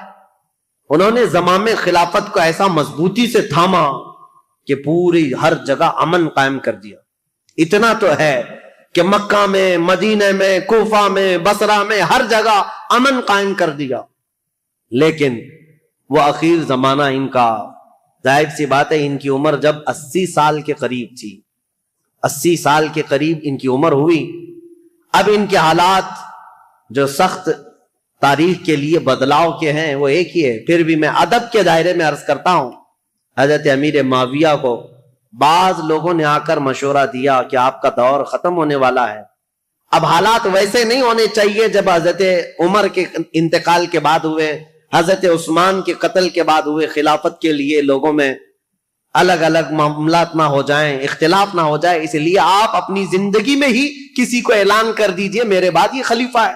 Speaker 2: انہوں نے زمام خلافت کو ایسا مضبوطی سے تھاما کہ پوری ہر جگہ امن قائم کر دیا۔ اتنا تو ہے کہ مکہ میں، مدینہ میں، کوفہ میں، بصرہ میں، ہر جگہ امن قائم کر دیا۔ لیکن وہ اخیر زمانہ ان کا، ظاہر سی بات ہے ان کی عمر جب 80 سال کے قریب تھی، 80 سال کے قریب ان کی عمر ہوئی، اب ان کے حالات جو سخت تاریخ کے لیے بدلاؤ کے ہیں وہ ایک ہی ہے۔ پھر بھی میں ادب کے دائرے میں عرض کرتا ہوں، حضرت امیر معاویہ کو بعض لوگوں نے آ کر مشورہ دیا کہ آپ کا دور ختم ہونے والا ہے، اب حالات ویسے نہیں ہونے چاہیے جب حضرت عمر کے انتقال کے بعد ہوئے، حضرت عثمان کے قتل کے بعد ہوئے۔ خلافت کے لیے لوگوں میں الگ الگ معاملات نہ ہو جائیں، اختلاف نہ ہو جائے، اس لیے آپ اپنی زندگی میں ہی کسی کو اعلان کر دیجئے میرے بعد یہ خلیفہ ہے۔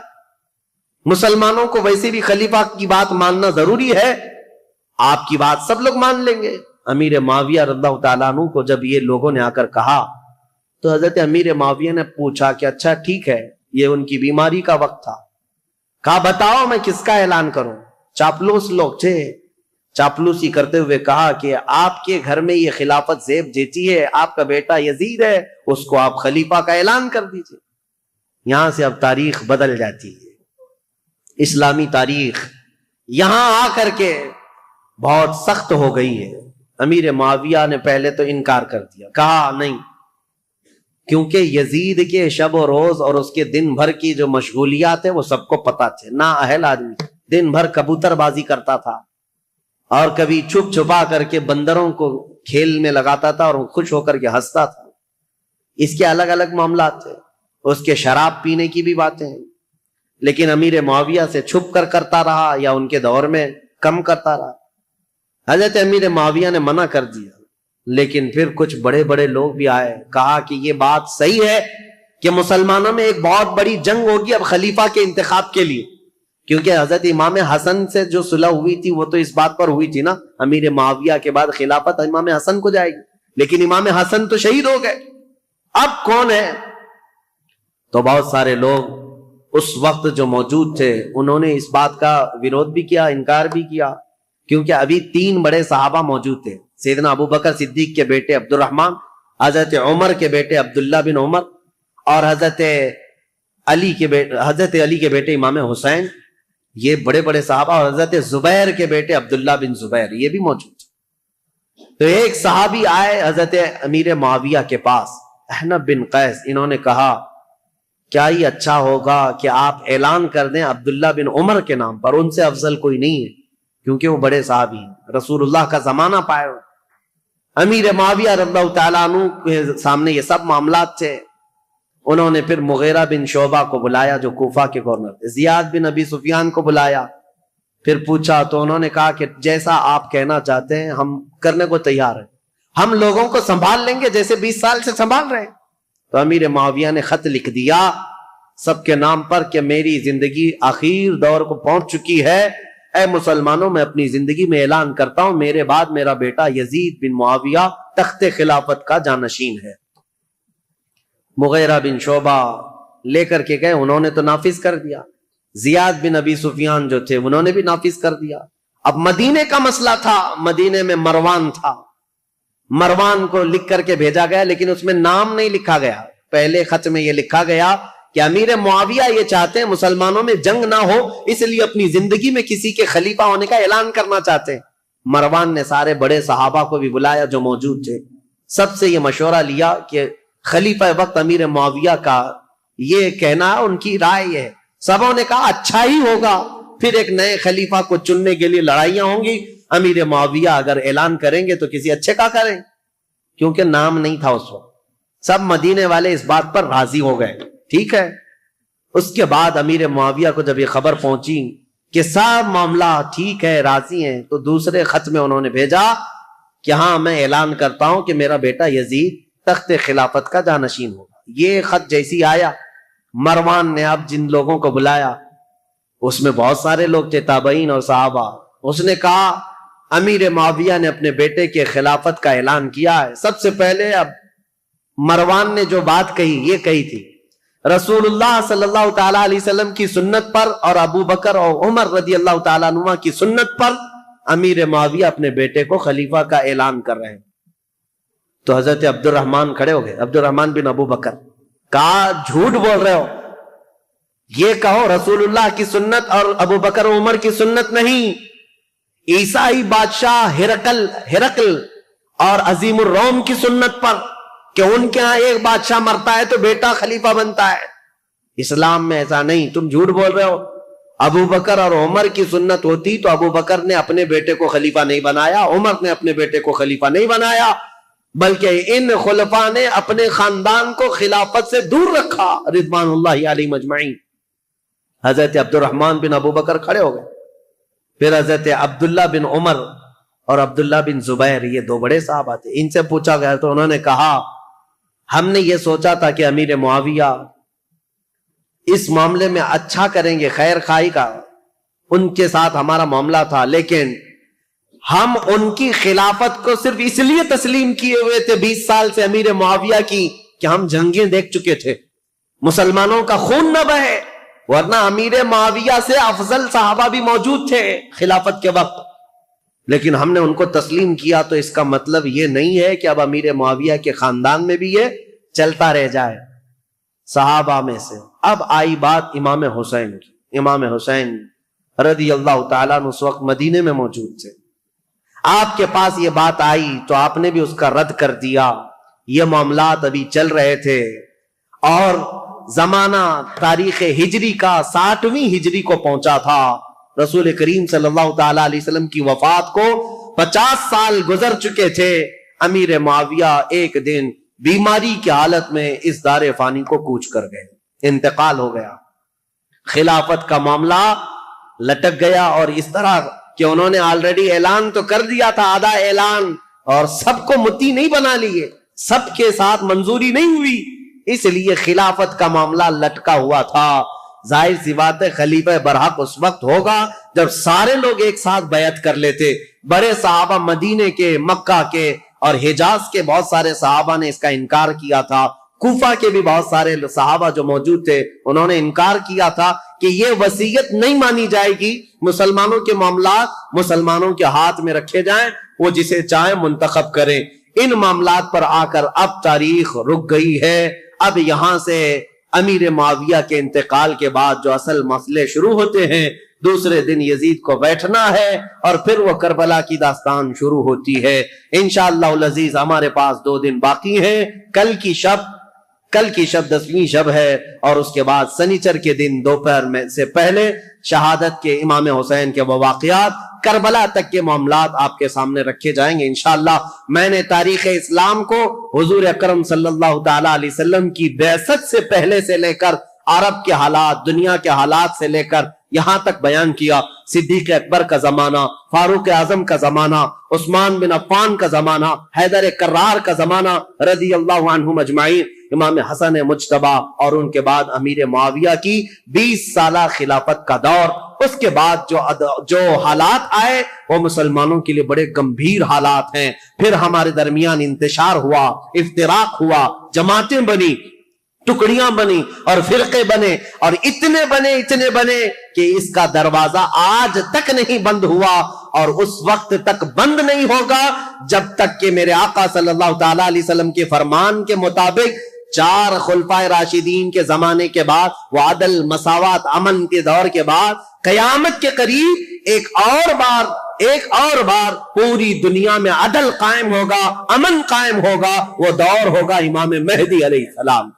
Speaker 2: مسلمانوں کو ویسے بھی خلیفہ کی بات ماننا ضروری ہے، آپ کی بات سب لوگ مان لیں گے۔ امیر معاویہ رضی اللہ تعالیٰ عنہ کو جب یہ لوگوں نے آ کر کہا تو حضرت امیر معاویہ نے پوچھا کہ اچھا ٹھیک ہے، یہ ان کی بیماری کا وقت تھا، کہا بتاؤ میں کس کا اعلان کروں؟ چاپلوس لوگ تھے، چاپلوسی کرتے ہوئے کہا کہ آپ کے گھر میں یہ خلافت زیب جیتی ہے، آپ کا بیٹا یزید ہے، اس کو آپ خلیفہ کا اعلان کر دیجئے۔ یہاں سے اب تاریخ بدل جاتی ہے، اسلامی تاریخ یہاں آ کر کے بہت سخت ہو گئی ہے۔ امیر معاویہ نے پہلے تو انکار کر دیا، کہا نہیں، کیونکہ یزید کے شب و روز اور اس کے دن بھر کی جو مشغولیات ہیں وہ سب کو پتا تھے، نا اہل آدمی، دن بھر کبوتر بازی کرتا تھا، اور کبھی چھپ چھپا کر کے بندروں کو کھیل میں لگاتا تھا اور خوش ہو کر کے ہنستا تھا۔ اس کے الگ الگ معاملات تھے، اس کے شراب پینے کی بھی باتیں ہیں، لیکن امیر معاویہ سے چھپ کر کرتا رہا یا ان کے دور میں کم کرتا رہا۔ حضرت امیر معاویہ نے منع کر دیا، لیکن پھر کچھ بڑے بڑے لوگ بھی آئے، کہا کہ یہ بات صحیح ہے کہ مسلمانوں میں ایک بہت بڑی جنگ ہوگی اب خلیفہ کے انتخاب کے لیے، کیونکہ حضرت امام حسن سے جو صلح ہوئی تھی وہ تو اس بات پر ہوئی تھی نا، امیر معاویہ کے بعد خلافت امام حسن کو جائے گی، لیکن امام حسن تو شہید ہو گئے، اب کون ہے؟ تو بہت سارے لوگ اس وقت جو موجود تھے انہوں نے اس بات کا ویرودھ بھی کیا، انکار بھی کیا، کیونکہ ابھی 3 بڑے صحابہ موجود تھے، سیدنا ابو بکر صدیق کے بیٹے عبد الرحمن، حضرت عمر کے بیٹے عبداللہ بن عمر، اور حضرت علی کے بیٹے امام حسین، یہ بڑے بڑے صحابہ، اور حضرت زبیر کے بیٹے عبداللہ بن زبیر یہ بھی موجود تھے۔ تو ایک صحابی آئے حضرت امیر معاویہ کے پاس، احنف بن قیس، انہوں نے کہا کیا یہ اچھا ہوگا کہ آپ اعلان کر دیں عبداللہ بن عمر کے نام پر، ان سے افضل کوئی نہیں ہے، کیونکہ وہ بڑے صحابی ہیں، رسول اللہ کا زمانہ پائے ہوئے۔ امیر معاویہ رضی اللہ تعالیٰ عنہ کے سامنے یہ سب معاملات تھے، انہوں نے پھر مغیرہ بن شعبہ کو بلایا جو کوفہ کے گورنر تھے، زیاد بن ابی سفیان کو بلایا، پھر پوچھا تو انہوں نے کہا کہ جیسا آپ کہنا چاہتے ہیں ہم کرنے کو تیار ہیں، ہم لوگوں کو سنبھال لیں گے جیسے 20 سال سے سنبھال رہے ہیں۔ تو امیر معاویہ نے خط لکھ دیا سب کے نام پر کہ میری زندگی آخر دور کو پہنچ چکی ہے، اے مسلمانوں میں اپنی زندگی میں اعلان کرتا ہوں میرے بعد میرا بیٹا یزید بن معاویہ تخت خلافت کا جانشین ہے۔ مغیرہ بن شعبہ لے کر کے گئے، انہوں نے تو نافذ کر دیا، زیاد بن ابی سفیان جو تھے انہوں نے بھی نافذ کر دیا۔ اب مدینے کا مسئلہ تھا، مدینے میں مروان تھا، مروان کو لکھ کر کے بھیجا گیا لیکن اس میں نام نہیں لکھا گیا۔ پہلے خط میں یہ لکھا گیا کہ امیر معاویہ یہ چاہتے ہیں مسلمانوں میں جنگ نہ ہو، اس لیے اپنی زندگی میں کسی کے خلیفہ ہونے کا اعلان کرنا چاہتے ہیں۔ مروان نے سارے بڑے صحابہ کو بھی بلایا جو موجود تھے، سب سے یہ مشورہ لیا کہ خلیفہ وقت امیر معاویہ کا یہ کہنا ان کی رائے ہے، سبوں نے کہا اچھا ہی ہوگا، پھر ایک نئے خلیفہ کو چننے کے لیے لڑائیاں ہوں گی، امیر معاویہ اگر اعلان کریں گے تو کسی اچھے کا کریں، کیونکہ نام نہیں تھا اس وقت۔ سب مدینے والے اس بات پر راضی ہو گئے، ٹھیک ہے۔ اس کے بعد امیر معاویہ کو جب یہ خبر پہنچی کہ سب معاملہ ٹھیک ہے، راضی ہیں، تو دوسرے خط میں انہوں نے بھیجا کہ ہاں میں اعلان کرتا ہوں کہ میرا بیٹا یزید تخت خلافت کا جانشین ہوگا۔ یہ خط جیسی آیا، مروان نے اب جن لوگوں کو بلایا اس میں بہت سارے لوگ تھے، تابعین اور صحابہ، اس نے کہا امیر معاویہ نے اپنے بیٹے کے خلافت کا اعلان کیا ہے۔ سب سے پہلے اب مروان نے جو بات کہی یہ کہی تھی، رسول اللہ صلی اللہ تعالی علیہ وسلم کی سنت پر اور ابو بکر اور عمر رضی اللہ تعالیٰ عنہ کی سنت پر امیر معاویہ اپنے بیٹے کو خلیفہ کا اعلان کر رہے ہیں۔ تو حضرت عبد الرحمن کھڑے ہو گئے، عبد الرحمن بن ابو بکر، کہا جھوٹ بول رہے ہو، یہ کہو رسول اللہ کی سنت اور ابو بکر و عمر کی سنت نہیں، عیسائی بادشاہ ہرقل اور عظیم الروم کی سنت پر کہ ان کے ہاں ایک بادشاہ مرتا ہے تو بیٹا خلیفہ بنتا ہے۔ اسلام میں ایسا نہیں، تم جھوٹ بول رہے ہو۔ ابو بکر اور عمر کی سنت ہوتی تو ابو بکر نے اپنے بیٹے کو خلیفہ نہیں بنایا، عمر نے اپنے بیٹے کو خلیفہ نہیں بنایا، بلکہ ان خلفاء نے اپنے خاندان کو خلافت سے دور رکھا رضوان اللہ علیہم اجمعین۔ حضرت عبد الرحمن بن ابو بکر کھڑے ہو گئے، پھر حضرت عبداللہ بن عمر اور عبداللہ بن زبیر، یہ دو بڑے صحابہ تھے، ان سے پوچھا گیا تو انہوں نے کہا ہم نے یہ سوچا تھا کہ امیر معاویہ اس معاملے میں اچھا کریں گے، خیر خواہی کا ان کے ساتھ ہمارا معاملہ تھا، لیکن ہم ان کی خلافت کو صرف اس لیے تسلیم کیے ہوئے تھے 20 سال سے امیر معاویہ کی کہ ہم جنگیں دیکھ چکے تھے، مسلمانوں کا خون نہ بہے، ورنہ امیر معاویہ سے افضل صحابہ بھی موجود تھے خلافت کے وقت، لیکن ہم نے ان کو تسلیم کیا۔ تو اس کا مطلب یہ نہیں ہے کہ اب امیر معاویہ کے خاندان میں بھی یہ چلتا رہ جائے صحابہ میں سے۔ اب آئی بات امام حسین کی۔ امام حسین رضی اللہ تعالیٰ عنہ اس وقت مدینے میں موجود تھے، آپ کے پاس یہ بات آئی تو آپ نے بھی اس کا رد کر دیا۔ یہ معاملات ابھی چل رہے تھے اور زمانہ تاریخ ہجری کا 60ویں ہجری کو پہنچا تھا، رسول کریم صلی اللہ تعالی علیہ وسلم کی وفات کو 50 سال گزر چکے تھے۔ امیر معاویہ ایک دن بیماری کی حالت میں اس دار فانی کو کوچ کر گئے، انتقال ہو گیا، خلافت کا معاملہ لٹک گیا، اور اس طرح کہ انہوں نے آلریڈی اعلان تو کر دیا تھا، آدھا اعلان، اور سب کو متی نہیں بنا لیے، سب کے ساتھ منظوری نہیں ہوئی، اس لیے خلافت کا معاملہ لٹکا ہوا تھا۔ ظاہر سی بات ہے خلیفہ برحق اس وقت ہوگا جب سارے لوگ ایک ساتھ بیعت کر لیتے۔ بڑے صحابہ مدینے کے، مکہ کے اور حجاز کے بہت سارے صحابہ نے اس کا انکار کیا تھا، کوفہ کے بھی بہت سارے صحابہ جو موجود تھے انہوں نے انکار کیا تھا کہ یہ وصیت نہیں مانی جائے گی، مسلمانوں کے معاملات مسلمانوں کے ہاتھ میں رکھے جائیں، وہ جسے چاہیں منتخب کریں۔ ان معاملات پر آ کر اب تاریخ رک گئی ہے۔ اب یہاں سے امیر معاویہ کے انتقال کے بعد جو اصل مسئلے شروع ہوتے ہیں، دوسرے دن یزید کو بیٹھنا ہے اور پھر وہ کربلا کی داستان شروع ہوتی ہے۔ انشاءاللہ العزیز ہمارے پاس 2 دن باقی ہیں، کل کی شب 10ویں شب ہے، اور اس کے بعد سنیچر کے دن دوپہر میں سے پہلے شہادت کے امام حسین کے وہ واقعات کربلا تک کے معاملات آپ کے سامنے رکھے جائیں گے انشاءاللہ۔ میں نے تاریخ اسلام کو حضور اکرم صلی اللہ تعالی علیہ وسلم کی بعثت سے پہلے سے لے کر عرب کے حالات، دنیا کے حالات سے لے کر یہاں تک بیان کیا۔ صدیق اکبر کا زمانہ، فاروق اعظم کا زمانہ، عثمان بن عفان کا زمانہ، حیدر کرار کا زمانہ رضی اللہ عنہم اجمعین، امام حسن مجتبی اور ان کے بعد امیر معاویہ کی 20 سالہ خلافت کا دور۔ اس کے بعد جو حالات آئے وہ مسلمانوں کے لیے بڑے گمبھیر حالات ہیں۔ پھر ہمارے درمیان انتشار ہوا، افتراق ہوا، جماعتیں بنی، ٹکڑیاں بنی اور فرقے بنے، اور اتنے بنے کہ اس کا دروازہ آج تک نہیں بند ہوا، اور اس وقت تک بند نہیں ہوگا جب تک کہ میرے آقا صلی اللہ تعالی علیہ وسلم کے فرمان کے مطابق 4 خلفائے راشدین کے زمانے کے بعد، وہ عدل، مساوات، امن کے دور کے بعد، قیامت کے قریب ایک اور بار پوری دنیا میں عدل قائم ہوگا، امن قائم ہوگا۔ وہ دور ہوگا امام مہدی علیہ السلام،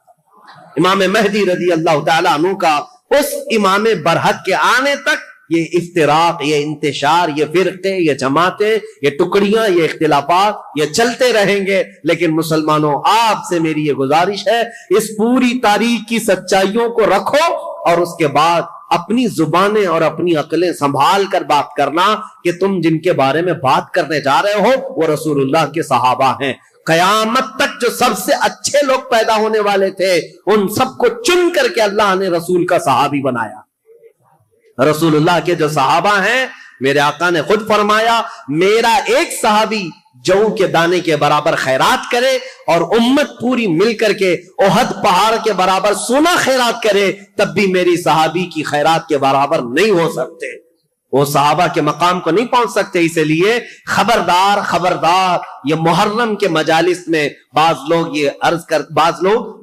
Speaker 2: امام مہدی رضی اللہ تعالیٰ عنہ کا۔ اس امام برحق کے آنے تک یہ افتراق، یہ انتشار، یہ فرقے، یہ جماعتیں، یہ ٹکڑیاں، یہ اختلافات یہ چلتے رہیں گے۔ لیکن مسلمانوں، آپ سے میری یہ گزارش ہے، اس پوری تاریخ کی سچائیوں کو رکھو، اور اس کے بعد اپنی زبانیں اور اپنی عقلیں سنبھال کر بات کرنا کہ تم جن کے بارے میں بات کرنے جا رہے ہو وہ رسول اللہ کے صحابہ ہیں۔ قیامت تک جو سب سے اچھے لوگ پیدا ہونے والے تھے، ان سب کو چن کر کے اللہ نے رسول کا صحابی بنایا۔ رسول اللہ کے جو صحابہ ہیں، میرے آقا نے خود فرمایا، میرا ایک صحابی جو کے دانے کے برابر خیرات کرے اور امت پوری مل کر کے احد پہاڑ کے برابر سونا خیرات کرے، تب بھی میری صحابی کی خیرات کے برابر نہیں ہو سکتے، وہ صحابہ کے مقام کو نہیں پہنچ سکتے۔ اسی لیے خبردار، یہ محرم کے مجالس میں بعض لوگ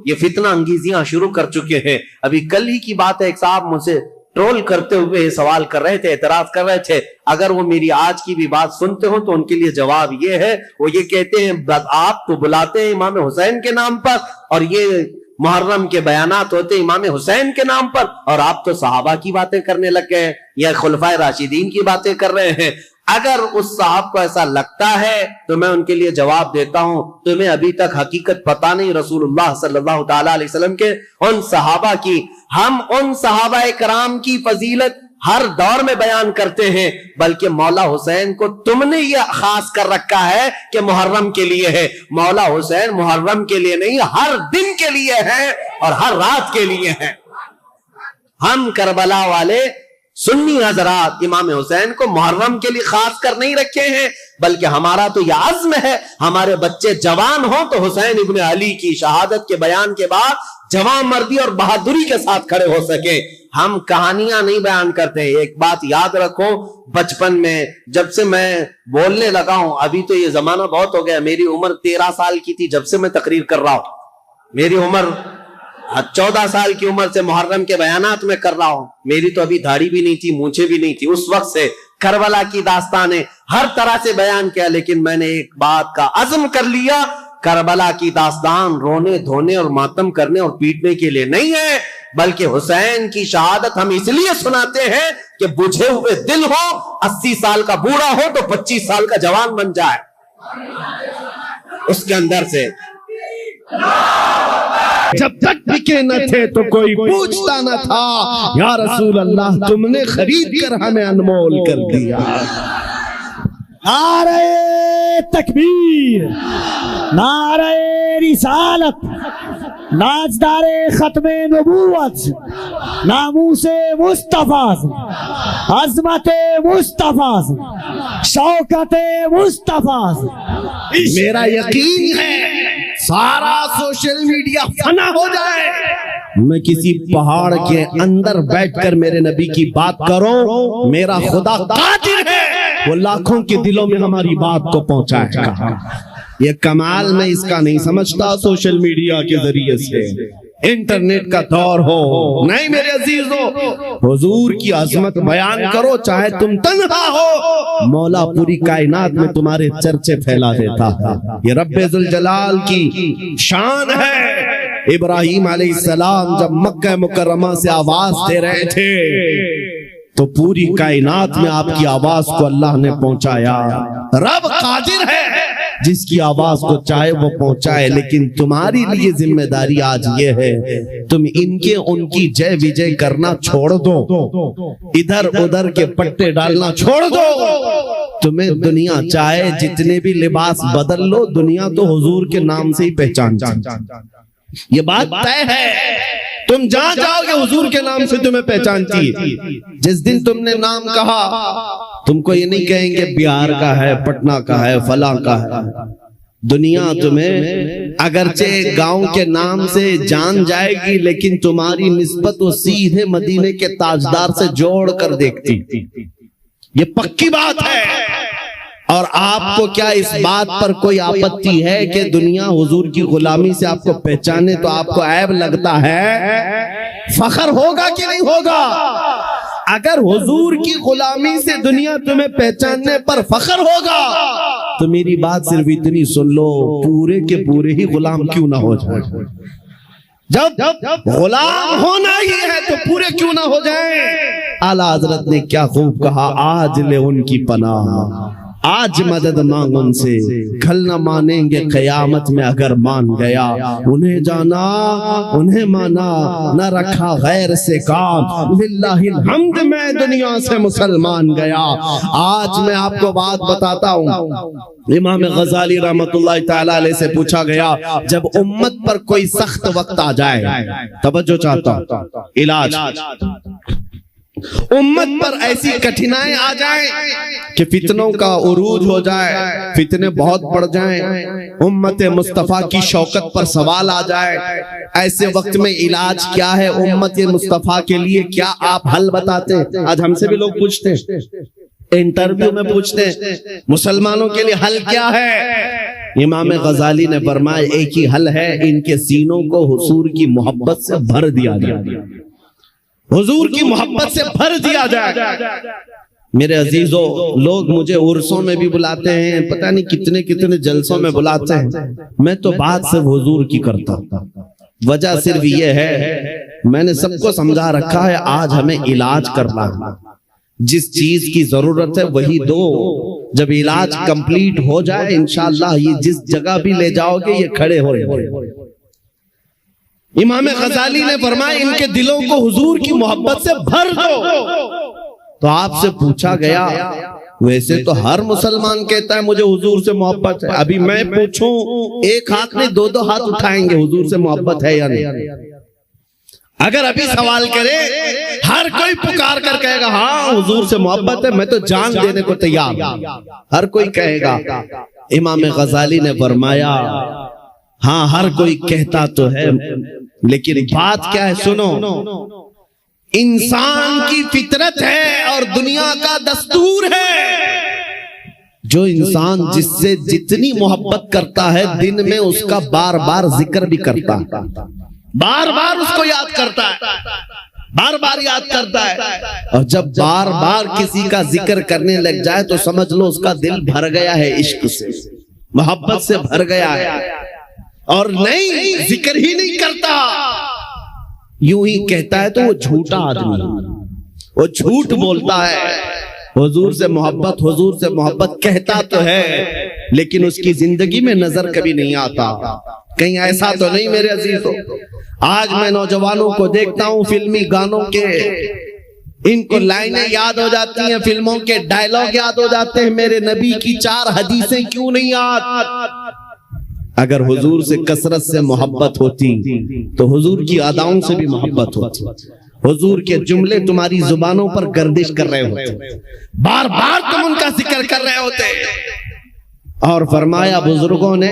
Speaker 2: یہ فتنہ انگیزیاں شروع کر چکے ہیں۔ ابھی کل ہی کی بات ہے، ایک صاحب مجھ سے ٹرول کرتے ہوئے سوال کر رہے تھے، اعتراض کر رہے تھے۔ اگر وہ میری آج کی بھی بات سنتے ہو تو ان کے لیے جواب یہ ہے، وہ یہ کہتے ہیں آپ تو بلاتے ہیں امام حسین کے نام پر، اور یہ محرم کے بیانات ہوتے امام حسین کے نام پر، اور آپ تو صحابہ کی باتیں کرنے لگ گئے یا خلفائے راشدین کی باتیں کر رہے ہیں۔ اگر اس صاحب کو ایسا لگتا ہے تو میں ان کے لیے جواب دیتا ہوں، تمہیں ابھی تک حقیقت پتہ نہیں رسول اللہ صلی اللہ تعالی علیہ وسلم کے ان صحابہ کی۔ ہم ان صحابہ کرام کی فضیلت ہر دور میں بیان کرتے ہیں، بلکہ مولا حسین کو تم نے یہ خاص کر رکھا ہے کہ محرم کے لیے ہے۔ مولا حسین محرم کے لیے نہیں، ہر دن کے لیے ہے اور ہر رات کے لیے ہے۔ ہم کربلا والے سنی حضرات امام حسین کو محرم کے لیے خاص کر نہیں رکھے ہیں، بلکہ ہمارا تو یہ عزم ہے، ہمارے بچے جوان ہوں تو حسین ابن علی کی شہادت کے بیان کے بعد جوان مردی اور بہادری کے ساتھ کھڑے ہو سکے۔ ہم کہانیاں نہیں بیان کرتے۔ ایک بات یاد رکھو، بچپن میں جب سے میں بولنے لگا ہوں، ابھی تو یہ زمانہ بہت ہو گیا، میری عمر 13 سال کی تھی جب سے میں تقریر کر رہا ہوں، میری عمر 14 سال کی عمر سے محرم کے بیانات میں کر رہا ہوں، میری تو ابھی داڑھی بھی نہیں تھی، مونچھیں بھی نہیں تھی، اس وقت سے کربلا کی داستانیں ہر طرح سے بیان کیا۔ لیکن میں نے ایک بات کا عزم کر لیا، کربلا کی داستان رونے دھونے اور ماتم کرنے اور پیٹنے کے لیے نہیں ہے، بلکہ حسین کی شہادت ہم اس لیے سناتے ہیں کہ بجھے ہوئے دل ہو، 80 سال کا بوڑھا ہو تو 25 سال کا جوان بن جائے، اس کے اندر سے
Speaker 3: جب تک بکے نہ تھے تو کوئی پوچھتا نہ تھا، یا رسول اللہ تم نے خرید کر ہمیں انمول کر دیا۔
Speaker 4: نعرہ تکبیر، نعرہ رسالت، ناچدار ختم نبوت، ناموس مصطفیٰ، عظمت مصطفیٰ، شوکت مصطفیٰ۔
Speaker 3: میرا یقین ہے سارا سوشل میڈیا فنا ہو جائے، میں کسی پہاڑ کے اندر بیٹھ کر میرے نبی کی بات کروں، میرا خدا قادر ہے وہ لاکھوں کے دلوں میں ہماری بات کو پہنچائے گا۔ یہ کمال میں اس کا نہیں سمجھتا سوشل میڈیا کے ذریعے سے، انٹرنیٹ کا دور ہو نہیں میرے عزیزو، حضور کی عظمت بیان کرو چاہے تم تنہا ہو، مولا پوری کائنات میں تمہارے چرچے پھیلا دیتا ہے۔ یہ رب ذوالجلال کی شان ہے۔ ابراہیم علیہ السلام جب مکہ مکرمہ سے آواز دے رہے تھے تو پوری کائنات میں آپ کی آواز کو اللہ نے پہنچایا. رب قادر ہے جس کی آواز کو چاہے وہ پہنچائے. لیکن تمہاری لیے ذمہ داری آج یہ ہے تم ان کی جے وجے کرنا چھوڑ دو, ادھر ادھر کے پٹے ڈالنا چھوڑ دو. تمہیں دنیا چاہے جتنے بھی لباس بدل لو, دنیا تو حضور کے نام سے ہی پہچانتی. یہ بات طے ہے. تم جہاں جاؤ گے حضور کے نام سے تمہیں پہچانتی ہے. جس دن تم نے نام کہا تم کو یہ نہیں کہیں گے بہار کا ہے, پٹنہ کا ہے, فلاں کا ہے. دنیا تمہیں اگرچہ گاؤں کے نام سے جان جائے گی لیکن تمہاری نسبت وہ سیدھے مدینے کے تاجدار سے جوڑ کر دیکھتی. یہ پکی بات ہے. اور آپ کو کیا اس بات پر کوئی آپتی ہے کہ دنیا حضور کی غلامی سے آپ کو پہچانے تو آپ کو عیب لگتا ہے؟ فخر ہوگا کہ نہیں ہوگا؟ اگر حضور کی غلامی سے دنیا تمہیں پہچاننے پر فخر ہوگا تو میری بات صرف اتنی سن لو, پورے کے پورے ہی غلام کیوں نہ ہو جائے. جب غلام ہونا ہی ہے تو پورے کیوں نہ ہو جائیں. اعلیٰ حضرت نے کیا خوب کہا, آج لے ان کی پناہ, آج مدد مانگ ان سے, کل نہ مانیں گے قیامت میں اگر مان گیا. انہیں جانا انہیں مانا, نہ رکھا غیر سے کام, للہ الحمد میں دنیا سے مسلمان گیا. آج میں آپ کو بات بتاتا ہوں. امام غزالی رحمت اللہ تعالی علیہ سے پوچھا گیا جب امت پر کوئی سخت وقت آ جائے, توجہ چاہتا ہوں, علاج, امت پر ایسی کٹھنائیں آ جائیں کہ فتنوں کا عروج ہو جائے, فتنے بہت بڑھ جائیں, امت مصطفیٰ کی شوکت پر سوال آ جائے, ایسے وقت میں علاج کیا ہے امت مصطفیٰ کے لیے, کیا آپ حل بتاتے ہیں؟ آج ہم سے بھی لوگ پوچھتے ہیں, انٹرویو میں پوچھتے ہیں مسلمانوں کے لیے حل کیا ہے. امام غزالی نے فرمایا ایک ہی حل ہے, ان کے سینوں کو حضور کی محبت سے بھر دیا جائے, حضور کی محبت سے بھر دیا جائے. میرے عزیزو, لوگ مجھے عرسوں میں بھی بلاتے ہیں, پتہ نہیں کتنے کتنے جلسوں میں بلاتے ہیں, میں تو بات صرف حضور کی کرتا ہوں. وجہ صرف یہ ہے میں نے سب کو سمجھا رکھا ہے آج ہمیں علاج کرنا ہے, جس چیز کی ضرورت ہے وہی دو. جب علاج کمپلیٹ ہو جائے انشاءاللہ یہ جس جگہ بھی لے جاؤ گے یہ کھڑے ہو رہے. امام غزالی نے فرمایا ان کے دلوں کو حضور کی محبت سے بھر دو. تو آپ سے پوچھا گیا ویسے تو ہر مسلمان کہتا ہے مجھے حضور سے محبت ہے, ابھی میں پوچھوں ایک ہاتھ میں دو دو ہاتھ اٹھائیں گے حضور سے محبت ہے یا نہیں؟ اگر ابھی سوال کرے ہر کوئی پکار کر کہے گا ہاں حضور سے محبت ہے, میں تو جان دینے کو تیار, ہر کوئی کہے گا. امام غزالی نے فرمایا ہاں ہر کوئی کہتا تو ہے لیکن بات کیا ہے سنو, انسان کی فطرت ہے اور دنیا کا دستور ہے. جو انسان جس سے جتنی محبت کرتا ہے دن میں اس کا بار بار ذکر بھی کرتا ہے, بار بار اس کو یاد کرتا ہے, بار بار یاد کرتا ہے. اور جب بار بار کسی کا ذکر کرنے لگ جائے تو سمجھ لو اس کا دل بھر گیا ہے عشق سے, محبت سے بھر گیا ہے. اور نہیں ذکر ہی نہیں کرتا, یوں ہی کہتا ہے تو وہ جھوٹا آدمی, وہ جھوٹ بولتا ہے. حضور سے محبت کہتا تو ہے لیکن اس کی زندگی میں نظر کبھی نہیں آتا. کہیں ایسا تو نہیں میرے عزیزو, آج میں نوجوانوں کو دیکھتا ہوں فلمی گانوں کے ان کو لائنیں یاد ہو جاتی ہیں, فلموں کے ڈائلاگ یاد ہو جاتے ہیں, میرے نبی کی 4 حدیثیں کیوں نہیں یاد. اگر حضور سے کثرت سے محبت ہوتی تو حضور کی اداؤں سے بھی محبت ہوتی, حضور کے جملے تمہاری زبانوں پر گردش کر رہے ہوتے, بار بار تم ان کا ذکر کر رہے ہوتے. اور فرمایا بزرگوں نے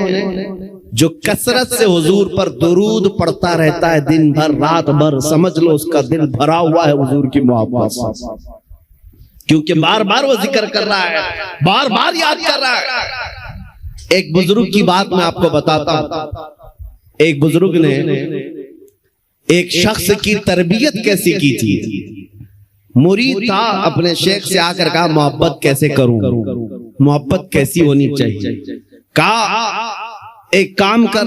Speaker 3: جو کثرت سے حضور پر درود پڑھتا رہتا ہے دن بھر رات بھر, سمجھ لو اس کا دل بھرا ہوا ہے حضور کی محبت سے, کیونکہ بار بار وہ ذکر کر رہا ہے, بار بار یاد کر رہا ہے. ایک بزرگ کی بات میں آپ کو بتاتا ہوں. ایک بزرگ نے ایک شخص کی تربیت کیسی کی تھی. مرید تھا, اپنے شیخ سے آ کر کہا محبت کیسے کروں, محبت کیسی ہونی چاہیے. کہا ایک کام کر,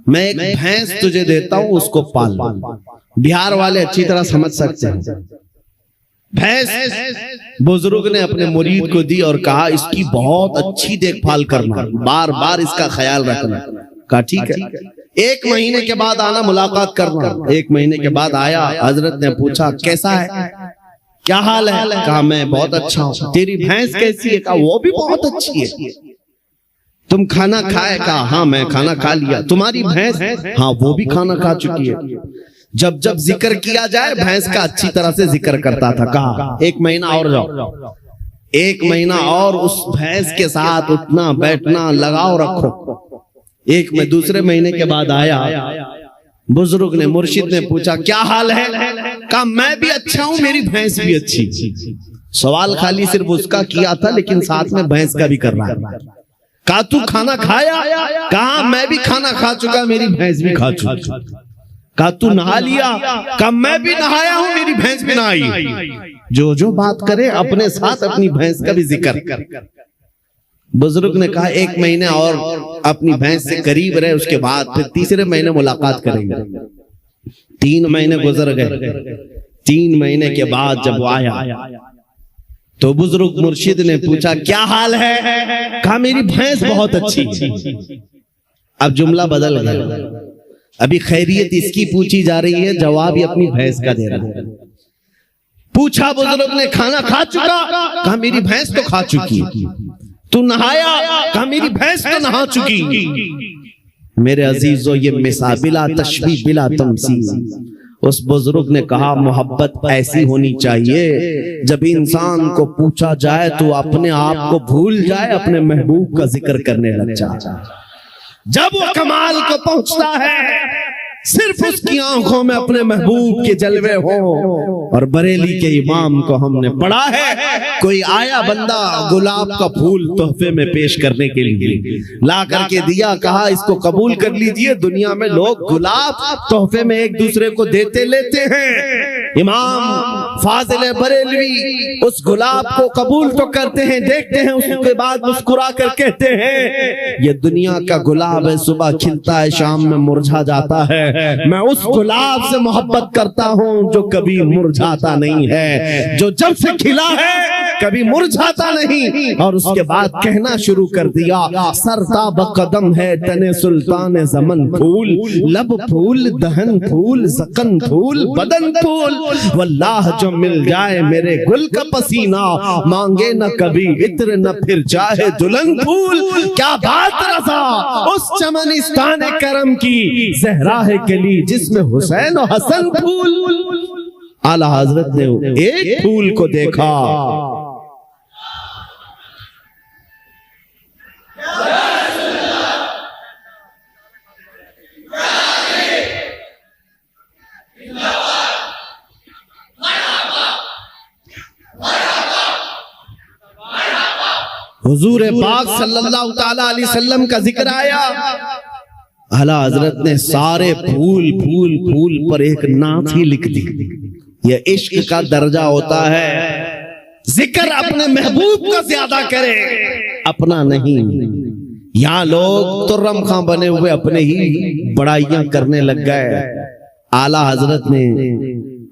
Speaker 3: میں ایک بھینس تجھے دیتا ہوں اس کو پال. بہار والے اچھی طرح سمجھ سکتے ہیں, بھینس بزرگ نے اپنے مرید کو دی اور کہا اس کی بہت اچھی دیکھ بھال کرنا، بار بار اس کا خیال رکھنا۔ کہا ٹھیک ہے، 1 مہینے کے بعد آنا، ملاقات کرنا۔ 1 مہینے کے بعد آیا، حضرت نے پوچھا کیسا ہے، کیا حال ہے؟ کہا میں بہت اچھا ہوں۔ تیری بھینس کیسی ہے؟ کہا وہ بھی بہت اچھی ہے۔ تم کھانا کھائے؟ کہا ہاں میں کھانا کھا لیا۔ تمہاری بھینس؟ ہاں وہ بھی کھانا کھا چکی ہے۔ جب جب ذکر کیا جائے بھینس کا اچھی طرح سے ذکر کرتا تھا۔ کہا 1 مہینہ اور جاؤ، 1 مہینہ اور اس بھینس کے ساتھ اٹھنا بیٹھنا لگاؤ رکھو۔ دوسرے مہینے کے بعد آیا، بزرگ نے مرشد نے پوچھا کیا حال ہے؟ کہا میں بھی اچھا ہوں، میری بھینس بھی اچھی۔ سوال خالی صرف اس کا کیا تھا لیکن ساتھ میں بھینس کا بھی کر رہا ہے۔ کہا تو کھانا کھایا؟ کہا میں بھی کھانا کھا چکا، میری بھینس بھی کھا چکی۔ کہا تو نہا لیا؟ کہا میں بھی نہایا ہوں، میری بھینس بھی نہائی۔ جو بات کرے اپنے ساتھ اپنی بھینس کا بھی ذکر۔ بزرگ نے کہا 1 مہینے اور اپنی بھینس سے قریب رہے، اس کے بعد پھر تیسرے مہینے ملاقات کریں گے۔ 3 مہینے گزر گئے۔ 3 مہینے کے بعد جب وہ آیا تو بزرگ مرشد نے پوچھا کیا حال ہے؟ کہا میری بھینس بہت اچھی۔ اب جملہ بدل گیا، ابھی خیریت اس کی پوچھی جا رہی ہے، جواب یہ اپنی بھینس کا دے رہا ہے۔ پوچھا بزرگ نے کھانا کھا چکا؟ کہا میری بھینس تو کھا چکی۔ تو نہایا؟ کہا میری بھینس تو نہا چکی۔ میرے عزیزو یہ مثال بلا تشبیہ بلا تمثیل۔ اس بزرگ نے کہا محبت ایسی ہونی چاہیے جب انسان کو پوچھا جائے تو اپنے آپ کو بھول جائے، اپنے محبوب کا ذکر کرنے لگ جائے۔ جب وہ کمال کو پہنچتا ہے صرف اس کی آنکھوں میں اپنے محبوب کے جلوے ہوں۔ اور بریلی کے امام کو ہم نے پڑھا ہے، کوئی آیا بندہ گلاب کا پھول تحفے میں پیش کرنے کے لیے لا کر کے دیا، کہا اس کو قبول کر لیجئے۔ دنیا میں لوگ گلاب تحفے میں ایک دوسرے کو دیتے لیتے ہیں، امام فاضل بریلوی اس گلاب کو قبول تو کرتے ہیں، دیکھتے ہیں، اس کے بعد مسکرا کر کہتے ہیں یہ دنیا کا گلاب ہے، صبح کھلتا ہے شام میں مرجھا جاتا ہے، میں اس گلاب سے محبت کرتا ہوں جو کبھی مرجھاتا نہیں ہے، جو جب سے کھلا ہے کبھی مرجھاتا نہیں۔ اور اس کے بعد کہنا شروع کر دیا سرتاب قدم ہے تن سلطان زمن پھول، لب پھول دہن پھول زکن پھول بدن پھول، واللہ جو مل جائے میرے گل کا پسینہ، مانگے نہ کبھی عطر نہ پھر چاہے دلہن پھول۔ کیا بات رضا اس چمنستان کرم کی، زہرا ہے کلی جس میں حسین و حسن پھول۔ اعلیٰ حضرت نے ایک پھول کو دیکھا، حضور پاک صلی اللہ تعالی علیہ وسلم کا ذکر آیا، اعلیٰ حضرت نے سارے پھول پر ایک نعت ہی لکھ دی۔ یہ عشق کا درجہ ہوتا ہے، ذکر اپنے محبوب کا زیادہ کرے، اپنا نہیں۔ یہاں لوگ ترم خاں بنے ہوئے اپنے ہی بڑائیاں کرنے لگ گئے۔ اعلیٰ حضرت نے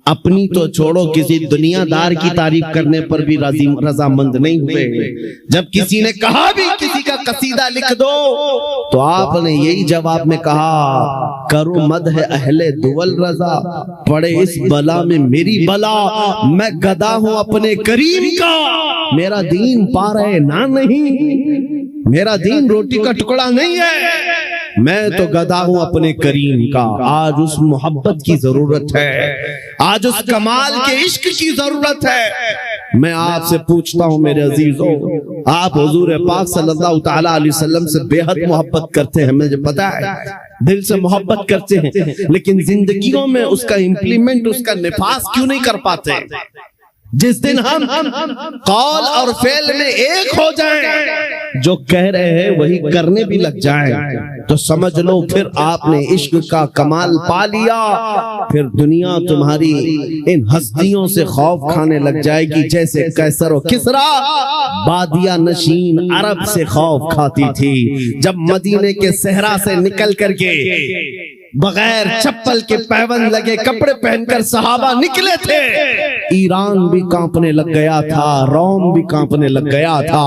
Speaker 3: اپنی تو چھوڑو کسی دنیا دار کی تعریف کرنے پر بھی رضامند نہیں ہوئے۔ جب کسی نے کہا بھی کسی کا قصیدہ لکھ دو تو آپ نے یہی جواب میں کہا کرو مدح اہل دول رضا، پڑے اس بلا میں میری بلا، میں گدا ہوں اپنے کریم کا، میرا دین پارے نہ نہیں، میرا دین روٹی کا ٹکڑا نہیں ہے، میں تو گدا ہوں اپنے کریم کا۔ آج اس محبت کی ضرورت ہے، آج اس کمال کے عشق کی ضرورت ہے۔ میں آپ سے پوچھتا ہوں میرے عزیزو، آپ حضور پاک صلی اللہ تعالی علیہ وسلم سے بے حد محبت کرتے ہیں، مجھے پتا ہے دل سے محبت کرتے ہیں، لیکن زندگیوں میں اس کا امپلیمنٹ، اس کا نفاذ کیوں نہیں کر پاتے؟ جس دن ہم قول اور فعل میں ایک ہو جائیں، جو کہہ رہے ہیں وہی کرنے بھی لگ جائیں، تو سمجھ لو پھر آپ نے عشق کا کمال پا لیا۔ پھر دنیا تمہاری ان ہستیوں سے خوف کھانے لگ جائے گی جیسے قیصر و کسریٰ بادیہ نشین عرب سے خوف کھاتی تھی۔ جب مدینے کے صحرا سے نکل کر کے بغیر چپل کے پیوند لگے کپڑے پہن کر صحابہ نکلے تھے. ایران بھی کانپنے لگ گیا تھا, روم بھی کانپنے لگ گیا تھا.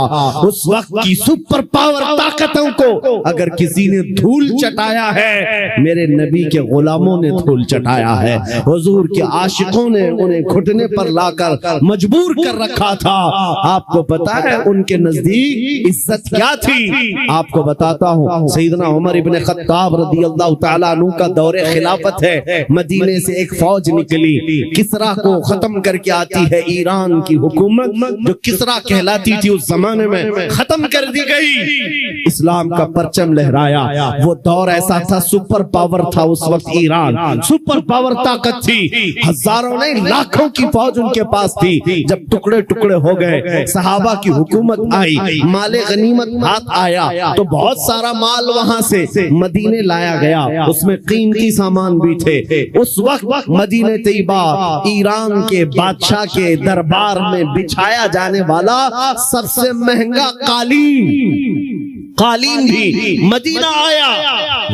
Speaker 3: اس وقت کی سپر پاور طاقتوں کو اگر کسی نے دھول چٹایا ہے, میرے نبی کے غلاموں نے دھول چٹایا ہے. حضور کے عاشقوں نے انہیں گھٹنے پر لا کر مجبور کر رکھا تھا. آپ کو پتا ہے ان کے نزدیک عزت کیا تھی؟ آپ کو بتاتا ہوں. سیدنا عمر ابن خطاب رضی اللہ تعالیٰ عنہ کا دور خلافت ہے. مدینے سے ایک فوج نکلی, کسرا کو ختم کر کے آتی ہے. ایران کی حکومت جو کسرا کہلاتی تھی اس زمانے میں ختم کر دی گئی. اسلام کا پرچم لہرایا. وہ دور ایسا تھا, سپر پاور تھا اس وقت ایران, سپر پاور طاقت تھی. ہزاروں نہیں لاکھوں کی فوج ان کے پاس تھی. جب ٹکڑے ٹکڑے ہو گئے, صحابہ کی حکومت آئی, مال غنیمت ہاتھ آیا تو بہت سارا مال وہاں سے مدینے لایا گیا. اس میں قیمتی سامان بھی تھے. اس وقت مدینہ طیبہ ایران کے بادشاہ کے دربار میں بچھایا جانے والا سب سے مہنگا قالین بھی مدینہ آیا,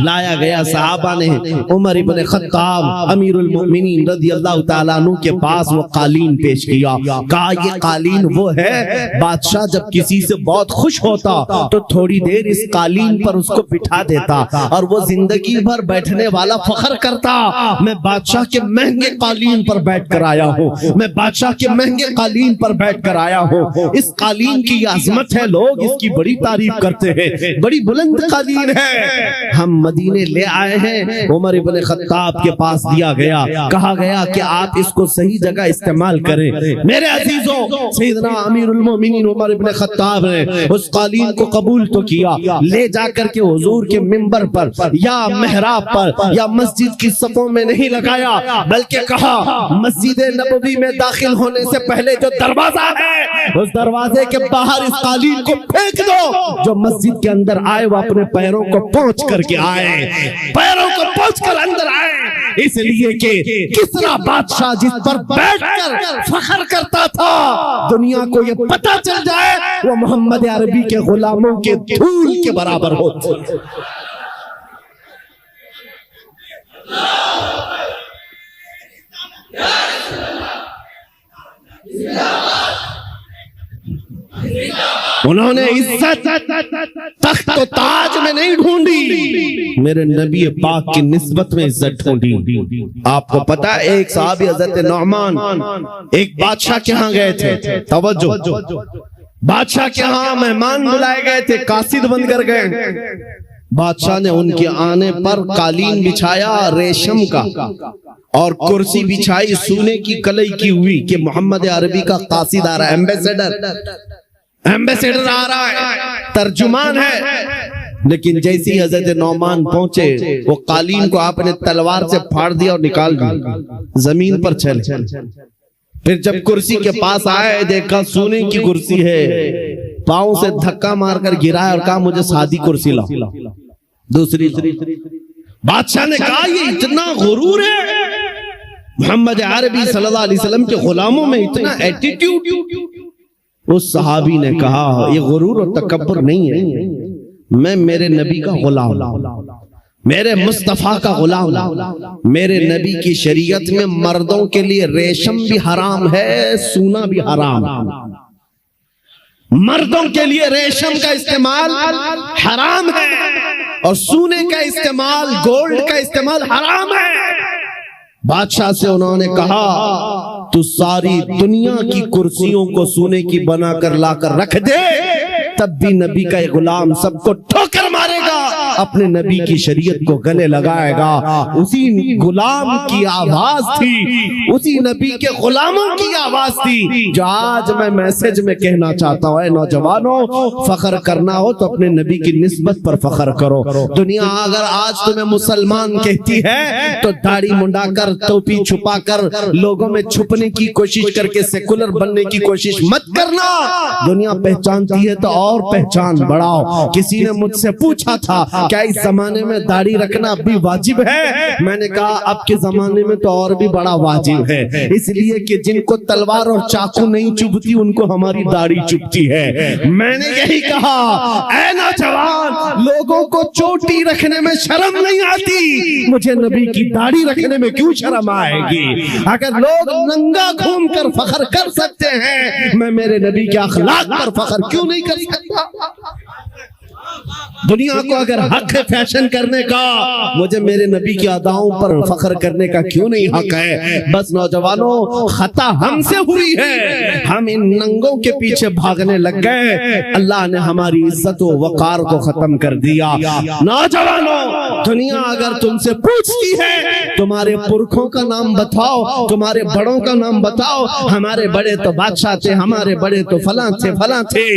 Speaker 3: لایا گیا. صحابہ نے عمر ابن خطاب امیر المؤمنین رضی اللہ تعالیٰ عنہ کے پاس وہ قالین پیش کیا. کہا یہ قالین وہ ہے, بادشاہ جب کسی سے بہت خوش ہوتا تو تھوڑی دیر اس قالین پر اس کو بٹھا دیتا اور وہ زندگی بھر بیٹھنے والا فخر کرتا, میں بادشاہ کے مہنگے قالین پر بیٹھ کر آیا ہوں, میں بادشاہ کے مہنگے قالین پر بیٹھ کر آیا ہوں. اس قالین کی عظمت ہے, لوگ اس کی بڑی تعریف کرتے ہیں, بڑی بلند قالین ہے. ہم مدینے لے آئے ہیں. عمر ابن خطاب کے پاس دیا گیا, کہا گیا کہ آپ اس کو صحیح جگہ استعمال کریں. میرے عزیزوں, سیدنا امیر المومنین عمر ابن خطاب نے اس قالین کو قبول تو کیا, لے جا کر کے حضور کے منبر پر یا محراب پر یا مسجد کی صفوں میں نہیں لگایا, بلکہ کہا مسجد نبوی میں داخل ہونے سے پہلے جو دروازہ ہے اس دروازے کے باہر اس قالین کو پھینک دو. جو مسجد کے اندر آئے وہ اپنے پیروں کو پہنچ کر کے آئے, پیروں کو پہنچ کر اندر آئے, اس لیے کہ کسرا بادشاہ جس پر بیٹھ کر فخر کرتا تھا, دنیا کو یہ پتہ چل جائے وہ محمد عربی کے غلاموں کے دھول کے برابر ہوتے. انہوں نے عزت تخت و تاج میں نہیں ڈھونڈی, میرے نبی پاک کی نسبت میں عزت ڈھونڈی. آپ کو پتا ہے ایک صحابی حضرت نعمان ایک بادشاہ کے ہاں گئے تھے. توجہ, بادشاہ کے ہاں مہمان بلائے گئے تھے, قاصد بن کر گئے. بادشاہ نے ان کے آنے پر قالین بچھایا ریشم کا اور کرسی بچھائی سونے کی کلئی کی ہوئی کہ محمد عربی کا قاصد آ رہا ہے, ایمبیسیڈر آ رہا ہے, ترجمان ہے. لیکن جیسی حضرت نعمان پہنچے وہ قالین کو آپ نے تلوار سے پھاڑ دیا اور نکال دیا, زمین پر چلے. پھر جب کرسی کے پاس آئے دیکھا سونے کی کرسی ہے, پاؤں سے دھکا مار کر گرایا اور کہا مجھے سادی کرسی لاؤ, دوسری. بادشاہ نے کہا یہ اتنا غرور ہے, محمد عربی صلی اللہ علیہ وسلم کے غلاموں میں اتنا ایٹیٹیوڈ. اس صحابی نے کہا یہ غرور اور تکبر نہیں ہے, میں میرے نبی کا غلام, میرے مصطفیٰ کا غلام. میرے نبی کی شریعت میں مردوں کے لیے ریشم بھی حرام ہے, سونا بھی حرام. مردوں کے لیے ریشم کا استعمال حرام ہے اور سونے کا استعمال, گولڈ کا استعمال حرام ہے. بادشاہ سے انہوں نے کہا تو ساری دنیا کی کرسیوں کو سونے کی بنا کر لا کر رکھ دے, تب بھی نبی کا غلام سب کو ٹھوکر مارے گا, اپنے نبی کی شریعت کو گلے لگائے گا. اسی غلام کی آواز تھی, اسی نبی کے غلاموں کی آواز تھی جو آج میں میسج میں کہنا چاہتا ہوں. اے نوجوانوں, فخر کرنا ہو تو اپنے نبی کی نسبت پر فخر کرو. دنیا اگر آج تمہیں مسلمان کہتی ہے تو داڑھی منڈا کر, ٹوپی چھپا کر, لوگوں میں چھپنے کی کوشش کر کے سیکولر بننے کی کوشش مت کرنا. دنیا پہچانتی ہے تو اور پہچان بڑھاؤ. کسی نے مجھ سے پوچھا تھا کیا اس زمانے میں داڑھی رکھنا اب بھی واجب ہے؟ میں نے کہا اب کے زمانے میں تو اور بھی بڑا واجب ہے، اس لیے کہ جن کو تلوار اور چاقو نہیں چبھتی ان کو ہماری داڑھی چبھتی ہے۔ میں نے یہی کہا اے نوجوان، لوگوں کو چوٹی رکھنے میں شرم نہیں آتی، مجھے نبی کی داڑھی رکھنے میں کیوں شرم آئے گی؟ اگر لوگ ننگا گھوم کر فخر کر سکتے ہیں، میں میرے نبی کے اخلاق پر فخر کیوں نہیں کر سکتا؟ دنیا کو اگر حق ہے فیشن کرنے کا، مجھے میرے نبی کی اداؤں پر فخر کرنے کا کیوں نہیں حق ہے؟ بس نوجوانوں، خطا ہم سے ہوئی ہے، ہم ان ننگوں کے پیچھے بھاگنے لگ گئے، اللہ نے ہماری عزت و وقار کو ختم کر دیا۔ نوجوانوں، دنیا اگر تم سے پوچھتی ہے تمہارے پرکھوں کا نام بتاؤ، تمہارے بڑوں کا نام بتاؤ، ہمارے بڑے تو بادشاہ تھے، ہمارے بڑے تو فلاں تھے فلاں تھے،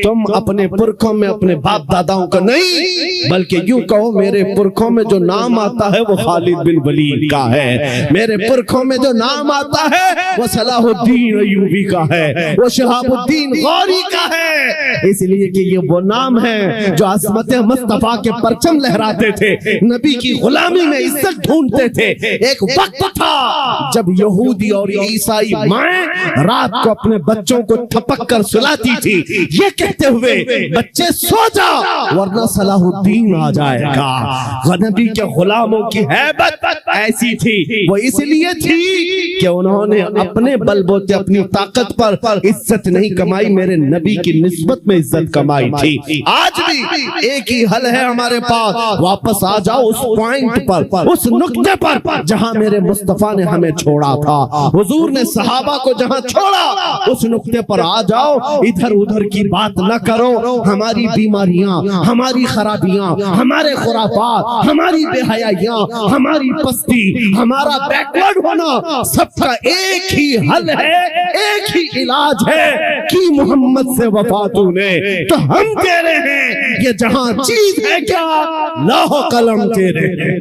Speaker 3: تم اپنے پرکھوں میں اپنے باپ داداؤں کا نہیں، بلکہ یوں کہو میرے پرکھوں میں جو نام آتا ہے وہ خالد بن ولید کا ہے، میرے پرکھوں میں جو نام آتا ہے وہ صلاح الدین ایوبی کا ہے، وہ شہاب الدین غوری کا ہے، اس لیے کہ یہ وہ نام ہے جو عظمت مصطفیٰ کے پرچم لہراتے تھے، نبی کی غلامی میں عزت ڈھونڈتے تھے۔ ایک وقت تھا جب یہودی اور عیسائی مائیں رات کو اپنے بچوں کو تھپک کر سلاتی تھی، یہ کہتے ہوئے بچے سو جا ورنہ صلاح الدین آ جائے گا۔ نبی کے غلاموں کی ہیبت ایسی تھی، وہ اس لیے تھی کہ انہوں نے اپنے بل بوتے اپنی طاقت پر عزت نہیں کمائی، میرے نبی کی نسبت میں عزت کمائی تھی۔ آج بھی ایک ہی حل ہے ہمارے پاس، واپس آ جاؤ اس پوائنٹ پر، اس نقطے پر جہاں میرے مصطفیٰ نے ہمیں چھوڑا تھا، حضور نے صحابہ کو جہاں چھوڑا اس نقطے پر آ جاؤ، ادھر ادھر کی بات نہ کرو۔ ہماری بیماریاں، ہماری خرابیاں، ہمارے خرافات، ہماری بے حیائیاں، ہماری پستی، ہمارا بیکورڈ ہونا، سب کا ایک ہی حل ہے، ایک ہی علاج ہے کہ محمد سے وفا تو نے تو ہم تیرے ہیں، یہ جہاں چیز ہے کیا، لوح قلم تیرے ہیں۔